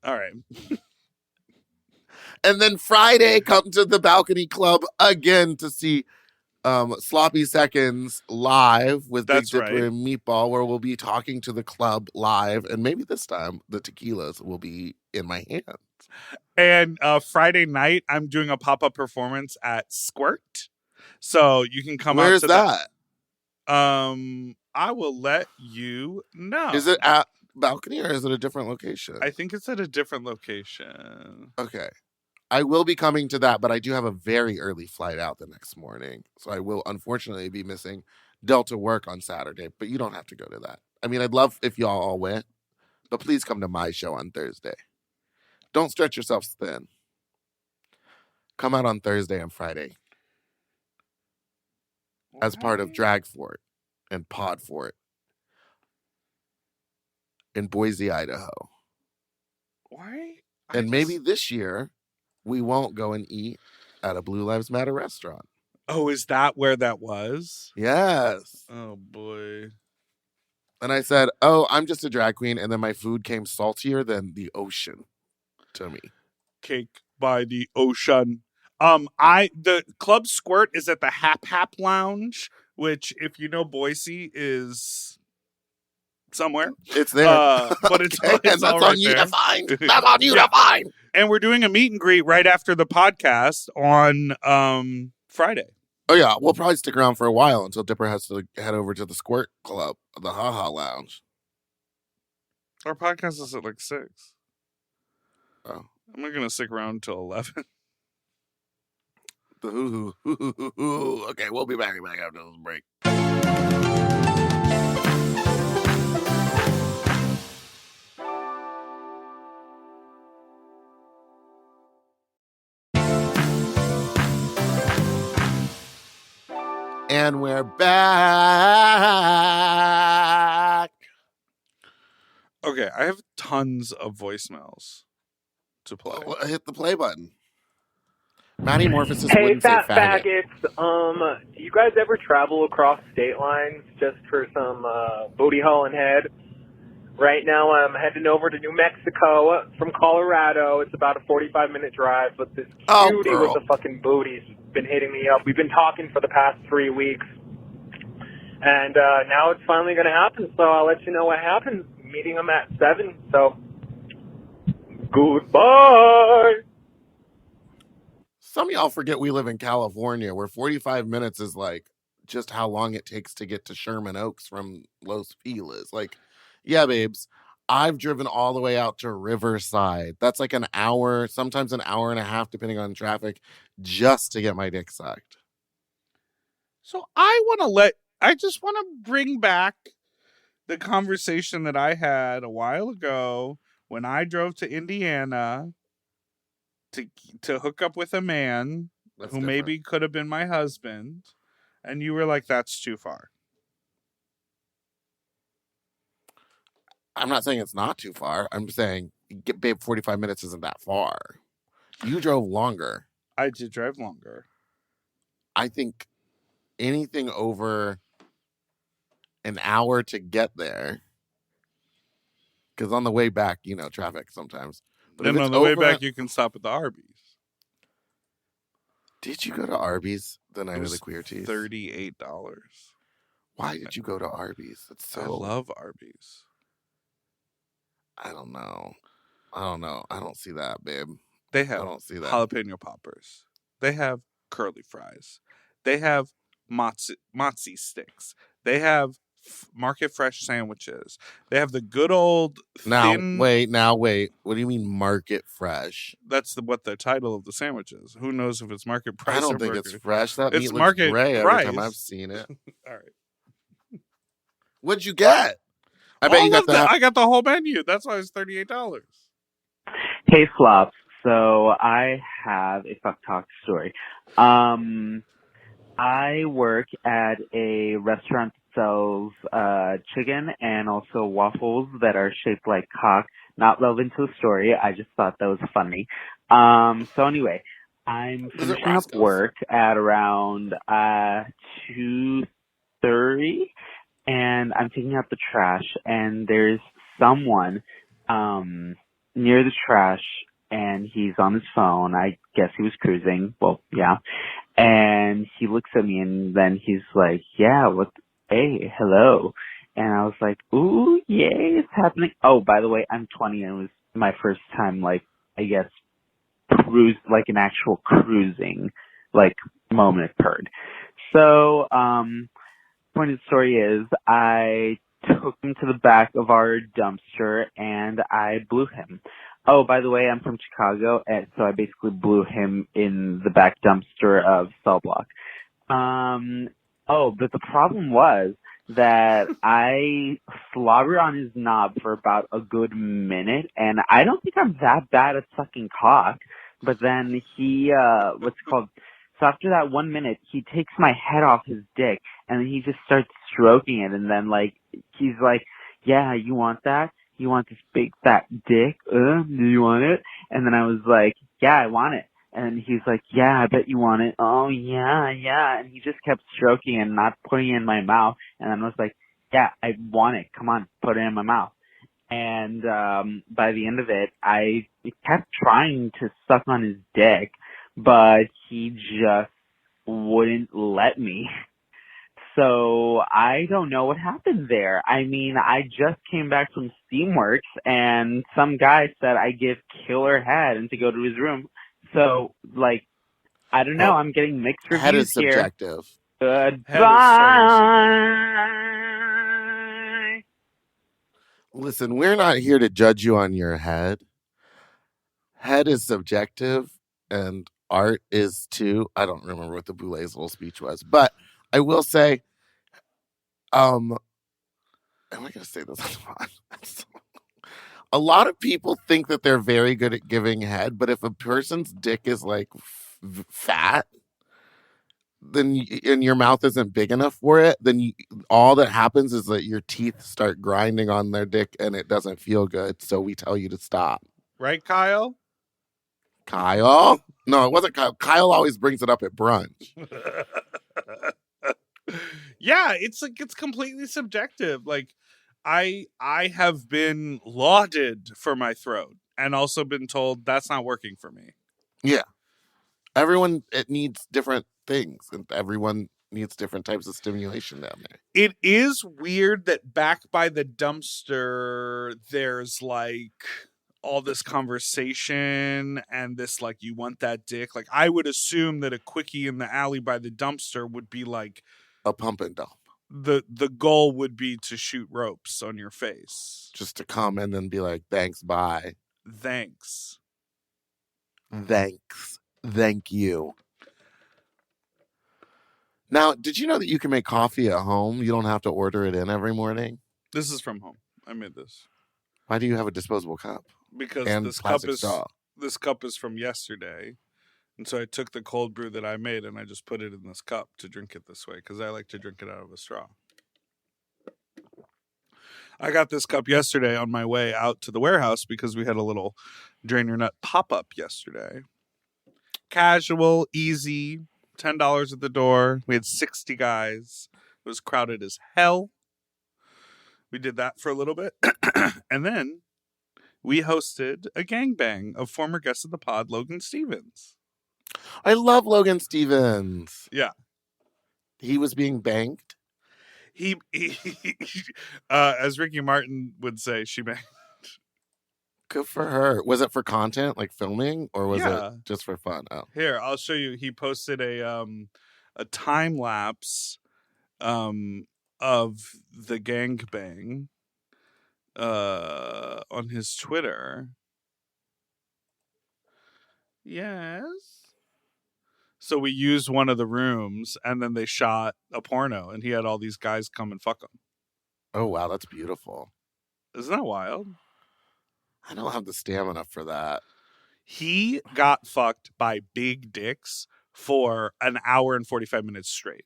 All right. And then Friday, come to the Balcony Club again to see Sloppy Seconds live with That's Big Dipper right. and Meatball, where we'll be talking to the club live. And maybe this time the tequilas will be in my hand. And Friday night, I'm doing a pop-up performance at Squirt. So you can come Where's out to that? I will let you know. Is it at Balcony or is it a different location? I think it's at a different location. Okay. I will be coming to that, but I do have a very early flight out the next morning. So I will unfortunately be missing Delta work on Saturday, but you don't have to go to that. I mean, I'd love if y'all all went, but please come to my show on Thursday. Don't stretch yourselves thin. Come out on Thursday and Friday as part of Drag Fort and Pod Fort in Boise, Idaho. Why? And maybe this year we won't go and eat at a Blue Lives Matter restaurant. Oh, is that where that was? Yes. Oh, boy. And I said, oh, I'm just a drag queen. And then my food came saltier than the ocean to me. Cake by the ocean. The Club Squirt is at the Hap Hap Lounge, which, if you know Boise, is somewhere. It's there. But it's, Okay, it's and all that's right on you there. to find. That's on you to find. And we're doing a meet and greet right after the podcast on Friday. Oh, yeah. We'll probably stick around for a while until Dipper has to head over to the Squirt Club, the Ha Ha Lounge. Our podcast is at like 6. Oh. I'm not going to stick around until 11. The hoo hoo. Okay, we'll be back after this break. And we're back. Okay, I have tons of voicemails to play. Well, hit the play button. Matty Morphosis Hey, wouldn't say fat faggot. faggots. Do you guys ever travel across state lines just for some booty hole and head? Right now, I'm heading over to New Mexico from Colorado. It's about a 45-minute drive, but this cutie with the fucking booty's been hitting me up. We've been talking for the past 3 weeks, and now it's finally going to happen. So I'll let you know what happens. Meeting him at 7. So goodbye. Some of y'all forget we live in California, where 45 minutes is like just how long it takes to get to Sherman Oaks from Los Feliz. Like, yeah, babes, I've driven all the way out to Riverside. That's like an hour, sometimes an hour and a half, depending on traffic, just to get my dick sucked. So I just want to bring back the conversation that I had a while ago when I drove to Indiana to hook up with a man That's who different. maybe could have been my husband, and you were like, "That's too far." I'm not saying it's not too far. I'm saying, babe, 45 minutes isn't that far. You drove longer. I did drive longer. I think anything over an hour to get there, because on the way back, traffic sometimes. But if Then it's on the way over, back, you can stop at the Arby's. did you go to Arby's the It night of the was queer teas? $38. Why did you go to Arby's? It's so. I love Arby's. I don't know. I don't see that, babe. They I have don't see that. jalapeno poppers. They have curly fries. They have mozzie sticks. They have market fresh sandwiches. They have the good old thin. Now wait. What do you mean market fresh? That's what the title of the sandwich is. Who knows if it's market price I don't or think market. it's fresh. That It's meat looks market gray every time price. I've seen it. All right. What'd you get? I bet you got I got the whole menu. That's why it's $38. Hey, Flops. So I have a fuck talk story. I work at a restaurant that sells chicken and also waffles that are shaped like cock. Not relevant to the story. I just thought that was funny. So anyway, I'm Is it finishing up Roscoe's? work at around 2:30, and I'm taking out the trash, and there's someone near the trash, and he's on his phone. I guess he was cruising. Well, yeah. And he looks at me, and then he's like, yeah, hey, hello. And I was like, ooh, yay, it's happening. Oh, by the way, I'm 20, and it was my first time, like, I guess, like an actual cruising, like, moment occurred. So, point of the story is I took him to the back of our dumpster and I blew him. Oh, by the way, I'm from Chicago, and so I basically blew him in the back dumpster of Cell Block. But the problem was that I slobbered on his knob for about a good minute, and I don't think I'm that bad at sucking cock, but then he, so after that 1 minute, he takes my head off his dick, and then he just starts stroking it, and then, like, he's like, yeah, you want that? You want this big fat dick? Do you want it? And then I was like, yeah, I want it. And he's like, yeah, I bet you want it. Oh, yeah. And he just kept stroking and not putting it in my mouth. And then I was like, yeah, I want it. Come on, put it in my mouth. And by the end of it, I kept trying to suck on his dick, but he just wouldn't let me. So I don't know what happened there. I mean, I just came back from Steamworks, and some guy said I give killer head and to go to his room. So, like, I don't know. I'm getting mixed reviews Head is here. subjective. Goodbye. Listen, we're not here to judge you on your head. Head is subjective, and art is too. I don't remember what the Boulet's little speech was, but I will say, am I going to say this on? A lot of people think that they're very good at giving head, but if a person's dick is like fat, then and your mouth isn't big enough for it, then all that happens is that your teeth start grinding on their dick, and it doesn't feel good. So we tell you to stop. Right, Kyle? Kyle? No, it wasn't Kyle. Kyle always brings it up at brunch. Yeah, it's like it's completely subjective. Like I have been lauded for my throat and also been told that's not working for me. Yeah. It needs different things, and everyone needs different types of stimulation down there. It is weird that back by the dumpster there's like all this conversation and this like you want that dick. Like I would assume that a quickie in the alley by the dumpster would be like a pump and dump. The goal would be to shoot ropes on your face. Just to come and then be like, thanks, bye. Thanks. Thank you. Now, did you know that you can make coffee at home? You don't have to order it in every morning. This is from home. I made this. Why do you have a disposable cup because and this plastic straw? this cup is from yesterday. And so I took the cold brew that I made and I just put it in this cup to drink it this way because I like to drink it out of a straw. I got this cup yesterday on my way out to the warehouse because we had a little Drain Your Nut pop-up yesterday. Casual, easy, $10 at the door. We had 60 guys. It was crowded as hell. We did that for a little bit. And then we hosted a gangbang of former guests of the pod, Logan Stevens. I love Logan Stevens. Yeah. He was being banked. He as Ricky Martin would say, she banged. Good for her. Was it for content, like filming, or was Yeah. it just for fun? Oh, Here, I'll show you. He posted a time lapse of the gangbang on his Twitter. Yes. So we used one of the rooms, and then they shot a porno, and he had all these guys come and fuck him. oh wow, that's beautiful. Isn't that wild? I don't have the stamina for that. He got fucked by big dicks for an hour and 45 minutes straight.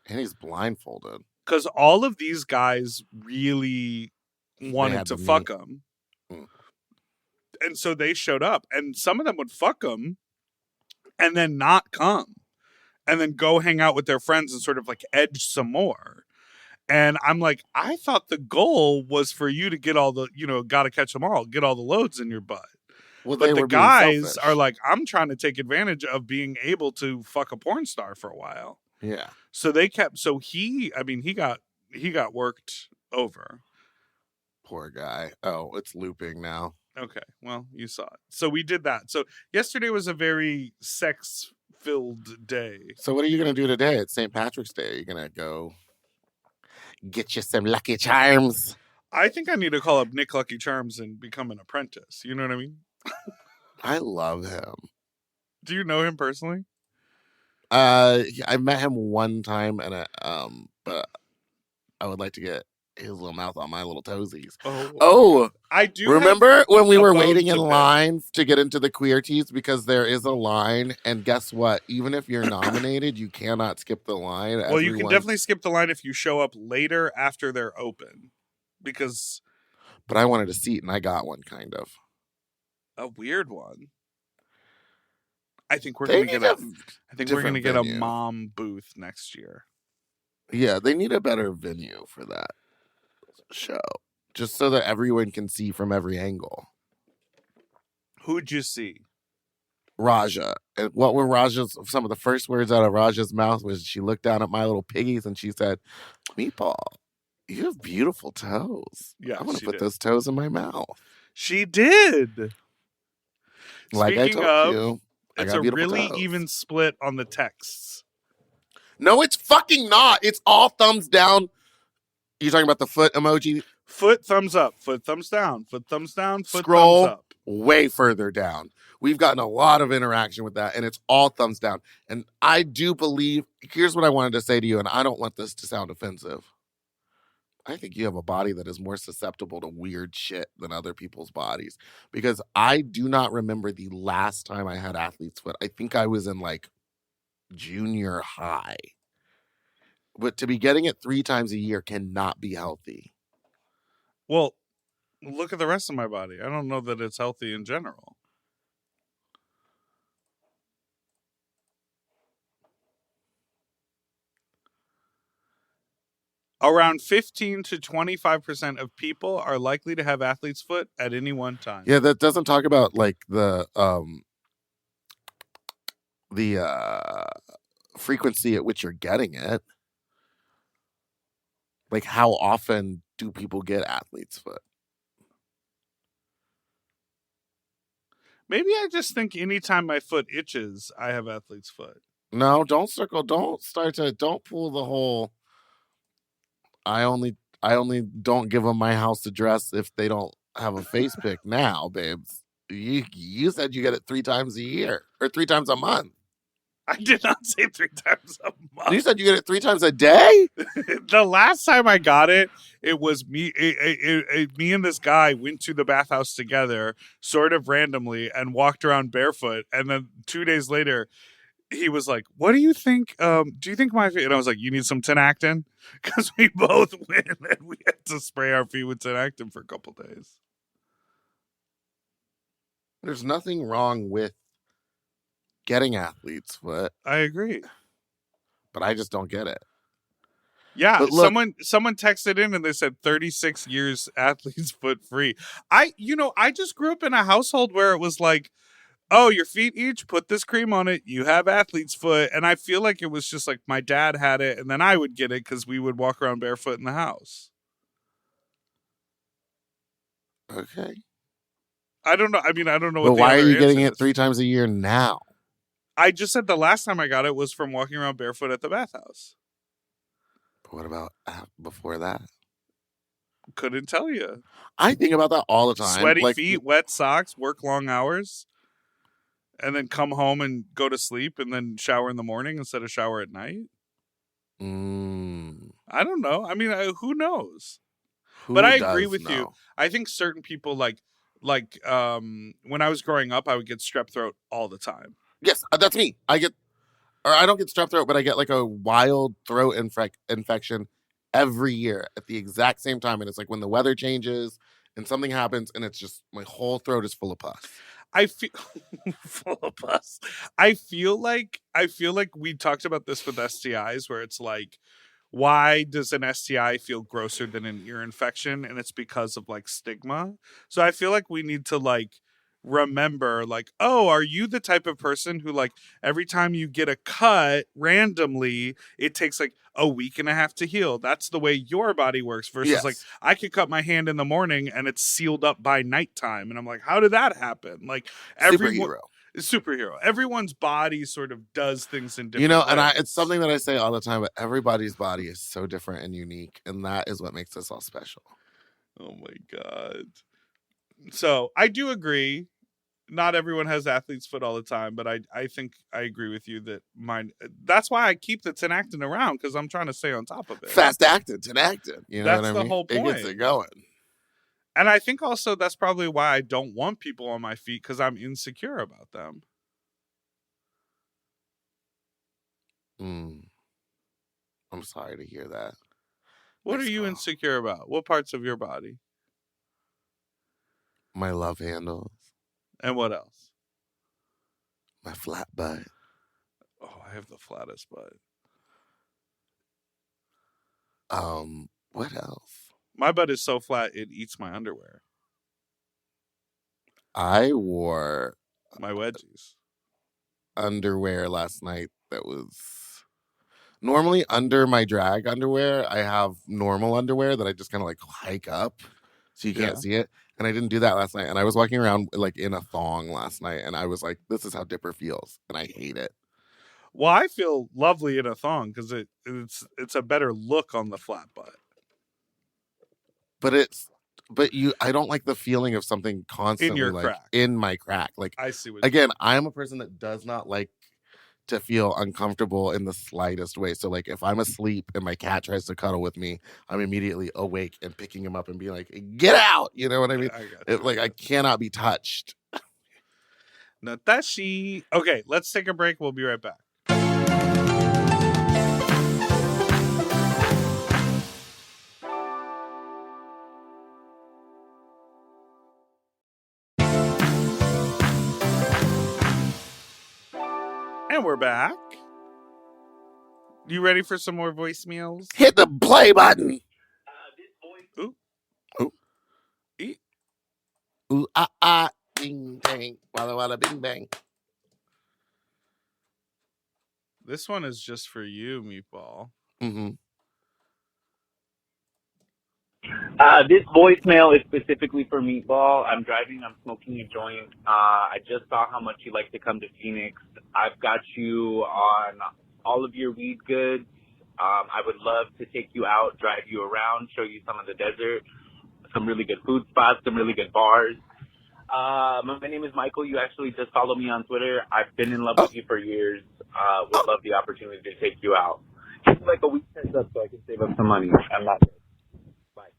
And he's blindfolded. Because all of these guys really wanted had to the fuck meat. him. Mm. And so they showed up. And some of them would fuck him and then not come. And then go hang out with their friends and sort of like edge some more. And I'm like, I thought the goal was for you to get all the, gotta catch them all, get all the loads in your butt. Well, But they the were being guys selfish. are like, I'm trying to take advantage of being able to fuck a porn star for a while. yeah. So they kept. So he got worked over. Poor guy. Oh, it's looping now. Okay, well, you saw it. So we did that. So yesterday was a very sex-filled day. So what are you gonna do today? It's St. Patrick's Day. Are you gonna go get you some Lucky Charms? I think I need to call up Nick Lucky Charms and become an apprentice. You know what I mean? I love him. Do you know him personally? I met him one time, and but I would like to get his little mouth on my little toesies. Oh, I do. remember when we a were bone waiting to in pick. line to get into the queer teas because there is a line, and guess what? Even if you're nominated, you cannot skip the line. Well, you can Everyone- definitely skip the line if you show up later after they're open, because But I wanted a seat, and I got one, kind of. a weird one. I think we're They gonna get need a. a I think we're gonna different get a venue. mom booth next year. Yeah, they need a better venue for that show, just so that everyone can see from every angle. Who'd you see? Raja. And what were some of the first words out of Raja's mouth was she looked down at my little piggies and she said, Meatball, you have beautiful toes. Yeah, I want she to put did. those toes in my mouth. She did. Like I Speaking told of, you, I it's got a beautiful really toes. even split on the texts. No, it's fucking not. It's all thumbs down. You talking about the foot emoji? Foot thumbs up, foot thumbs down, foot thumbs down, foot Scroll thumbs up. way further down. We've gotten a lot of interaction with that, and it's all thumbs down. And I do believe, here's what I wanted to say to you, and I don't want this to sound offensive. I think you have a body that is more susceptible to weird shit than other people's bodies. Because I do not remember the last time I had athlete's foot. I think I was in like junior high. But to be getting it 3 times a year cannot be healthy. Well, look at the rest of my body. I don't know that it's healthy in general. Around 15 to 25% of people are likely to have athlete's foot at any one time. Yeah, that doesn't talk about like the frequency at which you're getting it. Like, how often do people get athlete's foot? Maybe I just think anytime my foot itches, I have athlete's foot. No, don't don't pull the whole. I only don't give them my house address if they don't have a face pick now, babes. You said you get it 3 times a year or 3 times a month. I did not say 3 times a month. You said you get it 3 times a day? The last time I got it, it was me. Me and this guy went to the bathhouse together, sort of randomly, and walked around barefoot. And then 2 days later, he was like, "What do you think? Do you think my feet?" And I was like, "You need some Tinactin," because we both went and we had to spray our feet with Tinactin for a couple days. There's nothing wrong with getting athlete's foot, I agree. but I just don't get it. Yeah, But look- someone texted in and they said 36 years athlete's foot free. I just grew up in a household where it was like, oh, your feet each, put this cream on it, you have athlete's foot. And I feel like it was just like my dad had it and then I would get it because we would walk around barefoot in the house. Okay. I don't know. I mean, I don't know But what the why are other you getting answer it is. 3 times a year now? I just said the last time I got it was from walking around barefoot at the bathhouse. But what about before that? Couldn't tell you. I think about that all the time. Sweaty Like, feet, wet socks, work long hours, and then come home and go to sleep and then shower in the morning instead of shower at night. I don't know. I mean, who knows? But I agree with you. I think certain people like when I was growing up, I would get strep throat all the time. Yes, that's me. I don't get strep throat, but I get like a wild throat infection every year at the exact same time. And it's like when the weather changes and something happens and it's just my whole throat is full of pus. I feel full of pus. I feel like we talked about this with STIs where it's like, why does an STI feel grosser than an ear infection? And it's because of like stigma. So I feel like we need to like remember like, oh, are you the type of person who like every time you get a cut randomly, it takes like a week and a half to heal? That's the way your body works versus like I could cut my hand in the morning and it's sealed up by nighttime. And I'm like, how did that happen? Like superhero. Everyone's body sort of does things in different ways. And it's something that I say all the time, but everybody's body is so different and unique. And that is what makes us all special. Oh my God. So I do agree. Not everyone has athlete's foot all the time, but I think I agree with you that mine. That's why I keep the Tinactin around because I'm trying to stay on top of it. Fast acting, Tinactin. You know That's what I the mean? whole point. It gets it going. And I think also that's probably why I don't want people on my feet because I'm insecure about them. I'm sorry to hear that. What are you insecure about? What parts of your body? My love handles. And what else? My flat butt. Oh, I have the flattest butt. What else? My butt is so flat it eats my underwear. I wore my wedgies underwear last night that was normally under my drag underwear. I have normal underwear that I just kind of like hike up so you can't see it. And I didn't do that last night. And I was walking around like in a thong last night. And I was like, this is how Dipper feels. And I hate it. Well, I feel lovely in a thong because it's a better look on the flat butt. I don't like the feeling of something constantly in your like crack. In my crack. Like I see what again, I am a person that does not like to feel uncomfortable in the slightest way. So like if I'm asleep and my cat tries to cuddle with me, I'm immediately awake and picking him up and being like, get out. You know what I mean? I cannot be touched. Natashi. Okay, let's take a break. We'll be right back. And we're back. You ready for some more voicemails? Hit the play button. Ooh. Ooh. Eat. Ooh, ah, ah, ding, dang, walla, walla, bing, bang. This one is just for you, Meatball. Mm-hmm. This voicemail is specifically for Meatball. I'm driving. I'm smoking a joint. I just saw how much you like to come to Phoenix. I've got you on all of your weed goods. I would love to take you out, drive you around, show you some of the desert, some really good food spots, some really good bars. My name is Michael. You actually just followed me on Twitter. I've been in love Oh, with you for years. Would oh, love the opportunity to take you out. Just like a week heads up so I can save up some money. I'm not. Bye.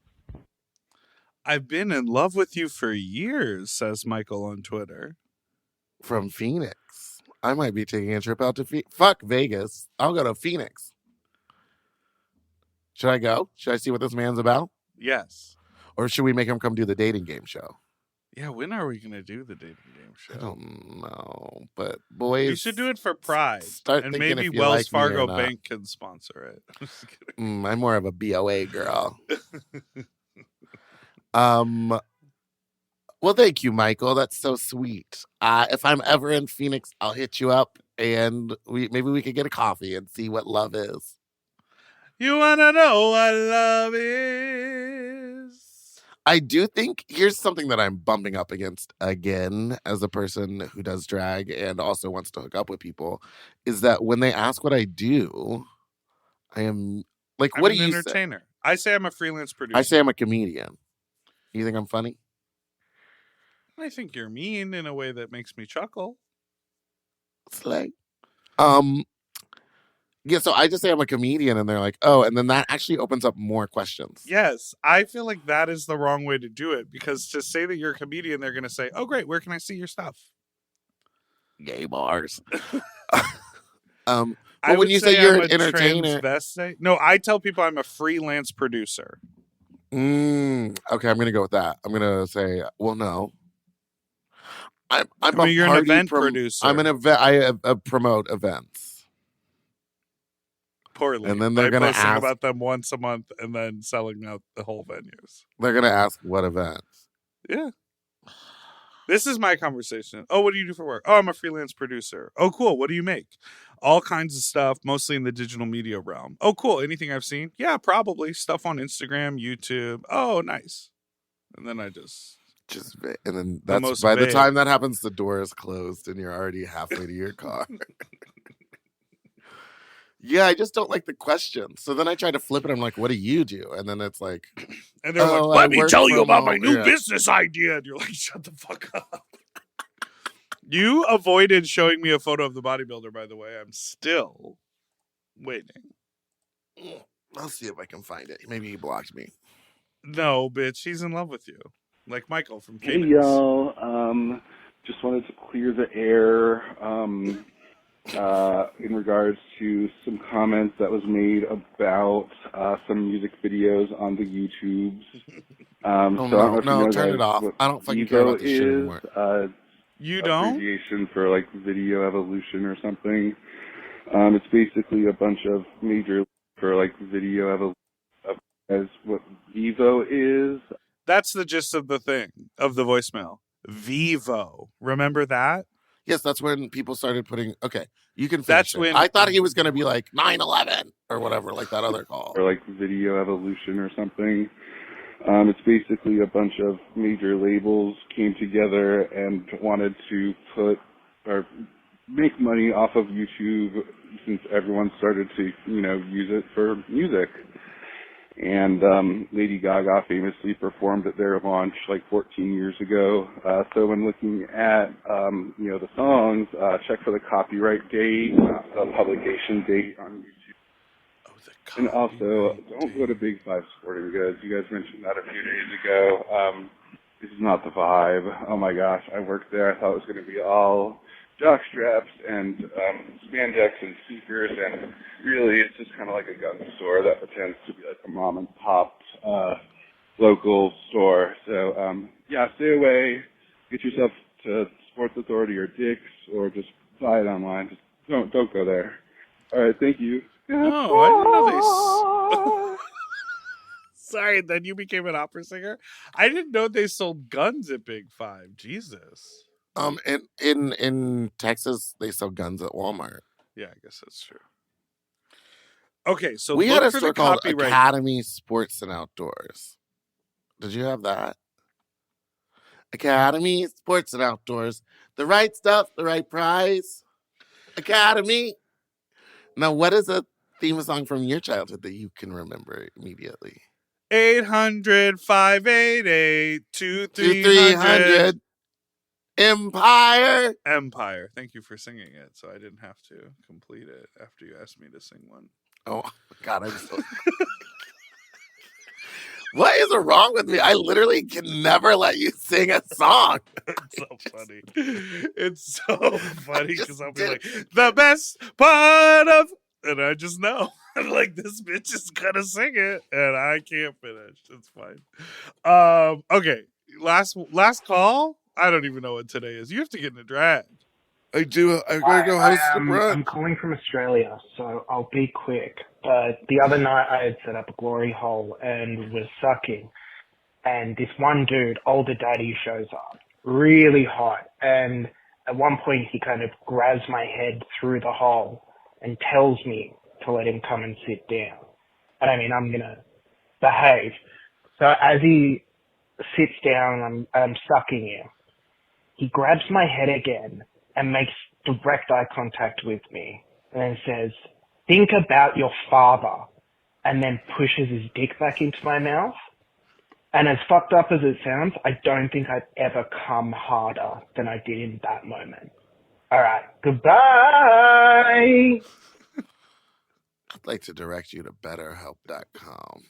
I've been in love with you for years, says Michael on Twitter. from Phoenix. I might be taking a trip out to fuck Vegas. I'll go to Phoenix. Should I go? Should I see what this man's about? Yes. Or should we make him come do the dating game show? Yeah, when are we going to do the dating game show? I don't know, but boys, We should do it for Pride. Start And thinking maybe if you Wells like me or Fargo not. Bank can sponsor it. I'm just kidding. I'm more of a BOA girl. Well, thank you, Michael. That's so sweet. If I'm ever in Phoenix, I'll hit you up, and maybe we could get a coffee and see what love is. You want to know what love is? I do think here's something that I'm bumping up against again as a person who does drag and also wants to hook up with people, is that when they ask what I do, I am like, I'm what an do you say? entertainer. I say I'm a freelance producer. I say I'm a comedian. You think I'm funny? I think you're mean in a way that makes me chuckle. Slay. Yeah, so I just say I'm a comedian, and they're like, oh, and then that actually opens up more questions. Yes, I feel like that is the wrong way to do it, because to say that you're a comedian, they're going to say, oh, great, where can I see your stuff? Gay bars. I But when would you say you're I'm an a entertainer, transvestite. No, I tell people I'm a freelance producer. Okay, I'm gonna go with that. I'm gonna say, well, no. I'm I mean, you're an party event producer. I'm an event. I promote events. Poorly. And then they're by gonna posting ask about them once a month and then selling out the whole venues. They're gonna ask what events. Yeah. This is my conversation. Oh, what do you do for work? Oh, I'm a freelance producer. Oh, cool. What do you make? All kinds of stuff, mostly in the digital media realm. Oh, cool. Anything I've seen? Yeah, probably. Stuff on Instagram, YouTube. Oh, nice. And then I just and then The that's most by the vague. time that happens, the door is closed and you're already halfway to your car. Yeah, I just don't like the question. So then I try to flip it. I'm like, what do you do? And then it's like, And they're "Oh, like, I let me work tell you from about my home." new Yeah. business idea. And you're like, shut the fuck up. You avoided showing me a photo of the bodybuilder, by the way. I'm still waiting. I'll see if I can find it. Maybe he blocked me. No, bitch, he's in love with you. Like Michael from Hey Phoenix. y'all, just wanted to clear the air in regards to some comments that was made about some music videos on the YouTubes. So I don't know if you know, turn guys, it off. what I don't fucking care about VEVO this shit is. anymore. You don't? Abbreviation for like video evolution or something. It's basically a bunch of major for like video evolution as what VEVO is. That's the gist of the thing, of the voicemail. Vivo. Remember that? Yes, that's when people started putting. Okay, you can finish That's it. when- I thought he was going to be like 9/11 or whatever, like that other call. Or like video evolution or something. It's basically a bunch of major labels came together and wanted to put or make money off of YouTube since everyone started to, use it for music. And Lady Gaga famously performed at their launch like 14 years ago. So when looking at, the songs, check for the copyright date, not the publication date on YouTube. And also, don't go to Big Five Sporting Goods. You guys mentioned that a few days ago. This is not the vibe. Oh my gosh, I worked there. I thought it was going to be all jock straps and spandex and speakers, and really it's just kind of like a gun store that pretends to be like a mom and pop local store. So stay away. Get yourself to Sports Authority or Dick's, or just buy it online. Just don't go there. All right, thank you. Oh, I didn't know they... Sorry, then you became an opera singer? I didn't know they sold guns at Big Five. Jesus. In Texas, they sell guns at Walmart. Yeah, I guess that's true. Okay, so We look had a for store the called copyright. Academy Sports and Outdoors. Did you have that? Academy Sports and Outdoors. The right stuff, the right price. Academy. Now, what is a theme song from your childhood that you can remember immediately? 800-588-2300. 2300. Empire. Empire. Thank you for singing it, so I didn't have to complete it after you asked me to sing one. Oh God, I'm so. What is wrong with me? I literally can never let you sing a song. It's so funny. It's so funny because I'll be did- like, the best part of, and I just know. I'm like, this bitch is gonna sing it, and I can't finish. It's fine. Okay. Last call. I don't even know what today is. You have to get in the drag. I do. I'm gonna go host the brunch. I'm calling from Australia, so I'll be quick. But the other night I had set up a glory hole and was sucking. And this one dude, older daddy, shows up. Really hot. And at one point he kind of grabs my head through the hole and tells me to let him come and sit down. And I mean, I'm going to behave. So as he sits down and I'm sucking him, he grabs my head again and makes direct eye contact with me and then says, think about your father, and then pushes his dick back into my mouth. And as fucked up as it sounds, I don't think I've ever come harder than I did in that moment. All right, goodbye. I'd like to direct you to BetterHelp.com.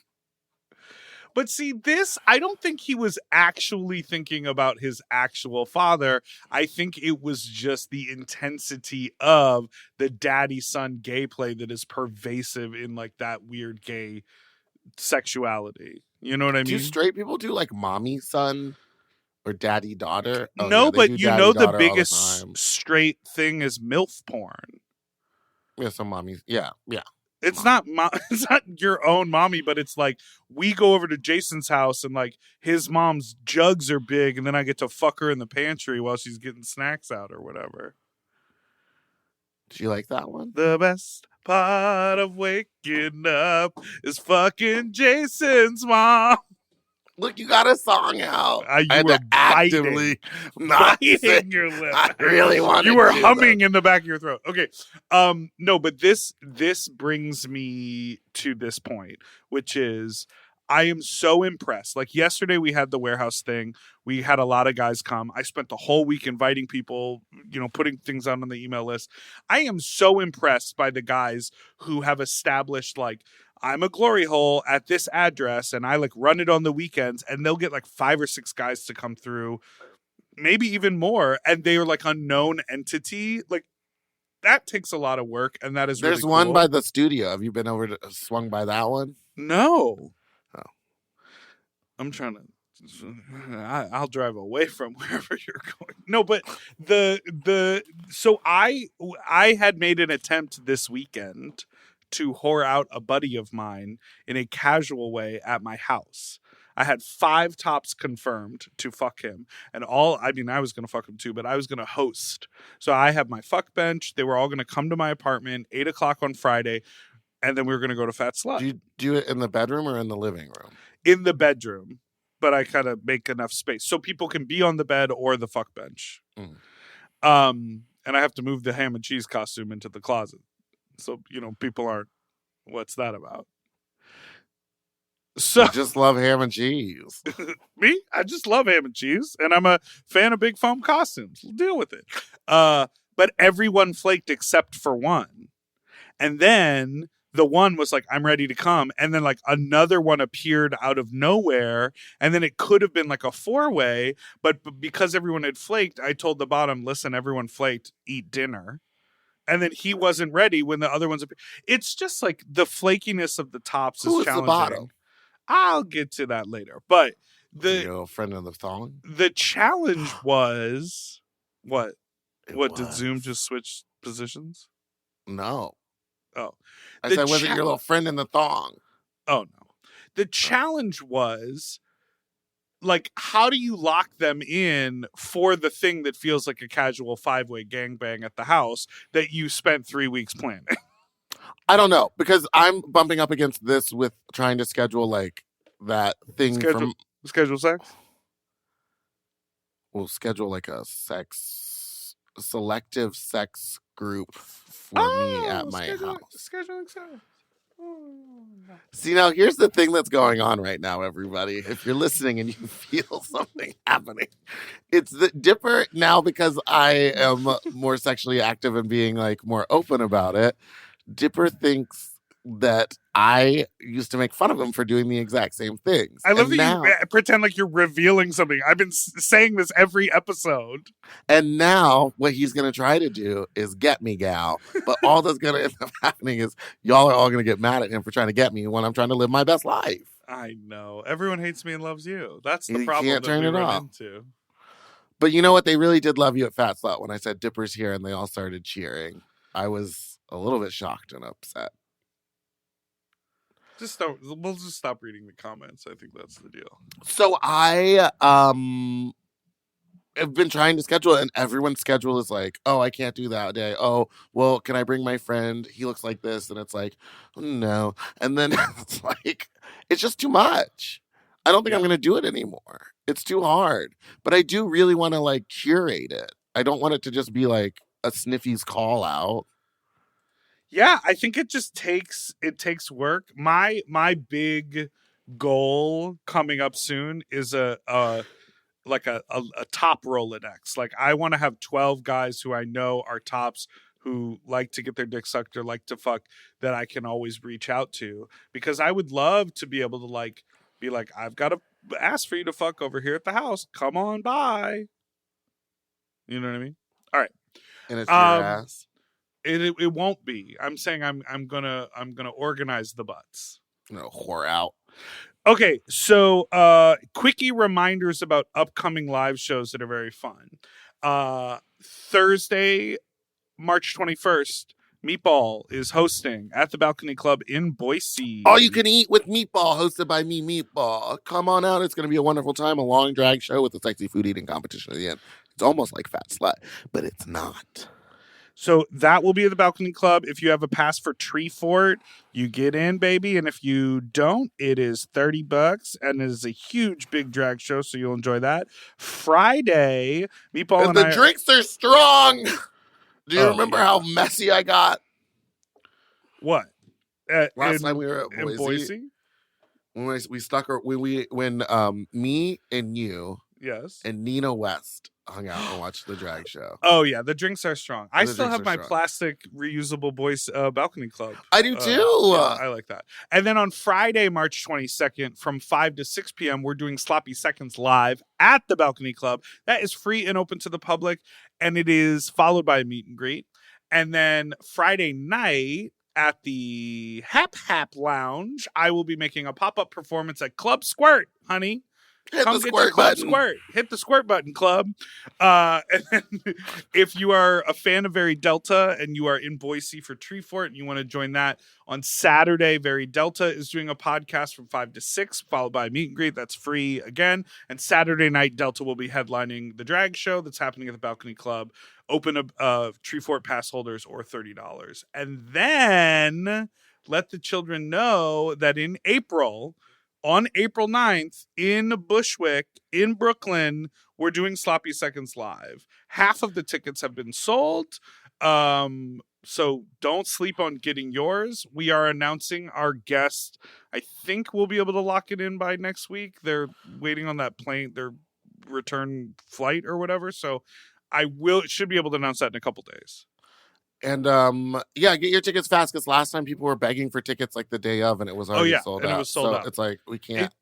But see, this, I don't think he was actually thinking about his actual father. I think it was just the intensity of the daddy-son gay play that is pervasive in like that weird gay sexuality. You know what I mean? Do straight people do like mommy son or daddy daughter? Oh, No, yeah, they but do you daddy know the daughter all biggest time. straight thing is MILF porn. Yeah, some mommies. Yeah. It's not it's not your own mommy, but it's like we go over to Jason's house and like his mom's jugs are big, and then I get to fuck her in the pantry while she's getting snacks out or whatever. Do you like that one? The best part of waking up is fucking Jason's mom. Look, you got a song out. You I had were to actively not biting sing. your lip. I really wanted You were to, humming in the back of your throat. Okay. No, but this brings me to this point, which is I am so impressed. Like yesterday we had the warehouse thing. We had a lot of guys come. I spent the whole week inviting people, putting things out on the email list. I am so impressed by the guys who have established like I'm a glory hole at this address and I like run it on the weekends, and they'll get like 5 or 6 guys to come through, maybe even more. And they are like a known entity. Like that takes a lot of work. And that is There's really one cool. by the studio. Have you been over to swung by that one? No. Oh. I'm trying to. I'll drive away from wherever you're going. No, but so I had made an attempt this weekend to whore out a buddy of mine in a casual way at my house. I had 5 tops confirmed to fuck him, and I was going to fuck him too, but I was going to host. So I have my fuck bench. They were all going to come to my apartment 8:00 on Friday, and then we were going to go to Fat Slut. Do you do it in the bedroom or in the living room? In the bedroom, but I kind of make enough space so people can be on the bed or the fuck bench. Mm. And I have to move the ham and cheese costume into the closet. So, people aren't, what's that about? So I just love ham and cheese. Me? I just love ham and cheese, and I'm a fan of big foam costumes. We'll deal with it. But everyone flaked except for one. And then the one was like, I'm ready to come. And then like another one appeared out of nowhere. And then it could have been like a 4-way. But because everyone had flaked, I told the bottom, listen, everyone flaked, eat dinner. And then he wasn't ready when the other ones appeared. It's just like the flakiness of the tops Who is was the challenging. bottom? I'll get to that later. But Your friend of the thong? the challenge was what? It What did was. Zoom just switch positions? No. Oh. I The said, was it your little friend in the thong? Oh no. The challenge was like, how do you lock them in for the thing that feels like a casual 5-way gangbang at the house that you spent 3 weeks planning? I don't know, because I'm bumping up against this with trying to schedule like that thing Schedule sex? We'll schedule like a selective sex group for me at my house. Scheduling sex. Oh, no. See, now here's the thing that's going on right now, everybody. If you're listening and you feel something happening, it's that Dipper now, because I am more sexually active and being like more open about it. Dipper thinks that I used to make fun of him for doing the exact same things. I love And that you pretend like you're revealing something. I've been saying this every episode. And now what he's going to try to do is get me, gal. But all that's going to end up happening is y'all are all going to get mad at him for trying to get me when I'm trying to live my best life. I know. Everyone hates me and loves you. That's the You problem can't that turn we it run off. into. But you know what? They really did love you at Fat Slut when I said Dipper's here and they all started cheering. I was a little bit shocked and upset. We'll just stop reading the comments. I think that's the deal. So I have been trying to schedule it, and everyone's schedule is like, oh, I can't do that day. Oh, well, can I bring my friend? He looks like this. And it's like, no. And then it's like, it's just too much. I don't think I'm going to do it anymore. It's too hard. But I do really want to like curate it. I don't want it to just be like a Sniffy's call out. Yeah, I think it just takes work. My big goal coming up soon is a top Rolodex. Like I want to have 12 guys who I know are tops who like to get their dick sucked or like to fuck that I can always reach out to, because I would love to be able to like be like, I've got to ask for you to fuck over here at the house. Come on by. You know what I mean? All right. And it's your ass. It won't be. I'm saying I'm gonna organize the butts. No, whore out. Okay, so quickie reminders about upcoming live shows that are very fun. Thursday, March 21st, Meatball is hosting at the Balcony Club in Boise. All you can eat with Meatball, hosted by me, Meatball. Come on out. It's going to be a wonderful time. A long drag show with a sexy food eating competition at the end. It's almost like Fat Slut, but it's not. So that will be at the Balcony Club. If you have a pass for Tree Fort, you get in, baby. And if you don't, it is $30, and it is a huge, big drag show, so you'll enjoy that. Friday, Meatball and the drinks are strong. Do you remember how messy I got? What? Last time we were at Boise? When we stuck her, when me and you, yes, and Nina West hung out and watched the drag show. Oh yeah, the drinks are strong. I still have my plastic reusable Boys Balcony Club. I do too. Yeah, I like that. And then on Friday, March 22nd, from 5 to 6 p.m., we're doing Sloppy Seconds live at the Balcony Club. That is free and open to the public, and it is followed by a meet and greet. And then Friday night at the Hap Hap Lounge, I will be making a pop-up performance at Club Squirt, honey. Come get your Club Squirt. Hit the squirt button, club. And then if you are a fan of Very Delta and you are in Boise for Tree Fort and you want to join that, on Saturday, Very Delta is doing a podcast from 5 to 6, followed by a meet and greet. That's free again. And Saturday night, Delta will be headlining the drag show that's happening at the Balcony Club. Open Tree Fort pass holders or $30. And then let the children know that in April, on April 9th in Bushwick, in Brooklyn, we're doing Sloppy Seconds live. Half of the tickets have been sold. So don't sleep on getting yours. We are announcing our guest. I think we'll be able to lock it in by next week. They're waiting on that plane, their return flight or whatever. So should be able to announce that in a couple days. And get your tickets fast, because last time people were begging for tickets like the day of, and it was already sold out. It was sold out. It's like we can't.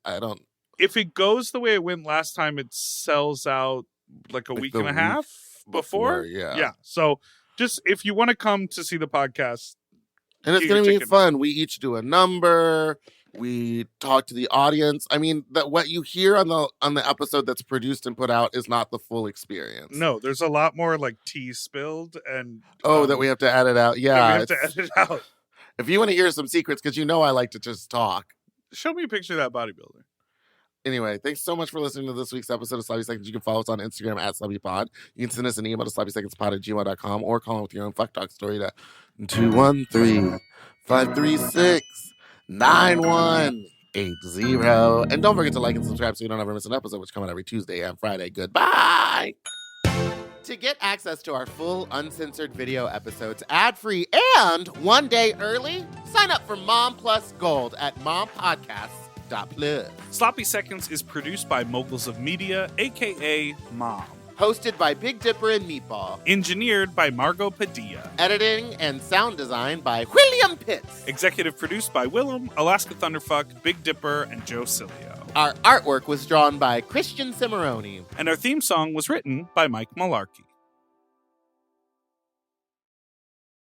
If it goes the way it went last time, it sells out like a week and a half before. Yeah. So just if you want to come to see the podcast, and it's going to be fun. We each do a number. We talk to the audience. I mean, that what you hear on the episode that's produced and put out is not the full experience. No, there's a lot more like tea spilled and that we have to edit out. Yeah, we have to edit out. If you want to hear some secrets, because I like to just talk. Show me a picture of that bodybuilder. Anyway, thanks so much for listening to this week's episode of Sloppy Seconds. You can follow us on Instagram at SloppyPod. You can send us an email to sloppysecondspod@gmail.com or call in with your own fuck talk story to 213-536-9180. And don't forget to like and subscribe so you don't ever miss an episode, which come out every Tuesday and Friday. Goodbye. To get access to our full uncensored video episodes ad-free and 1 day early, sign up for Mom Plus Gold at mompodcasts.plus. Sloppy Seconds is produced by Moguls of Media, aka Mom. Hosted by Big Dipper and Meatball. Engineered by Margot Padilla. Editing and sound design by William Pitts. Executive produced by Willem, Alaska Thunderfuck, Big Dipper, and Joe Cilio. Our artwork was drawn by Christian Cimarroni. And our theme song was written by Mike Malarkey.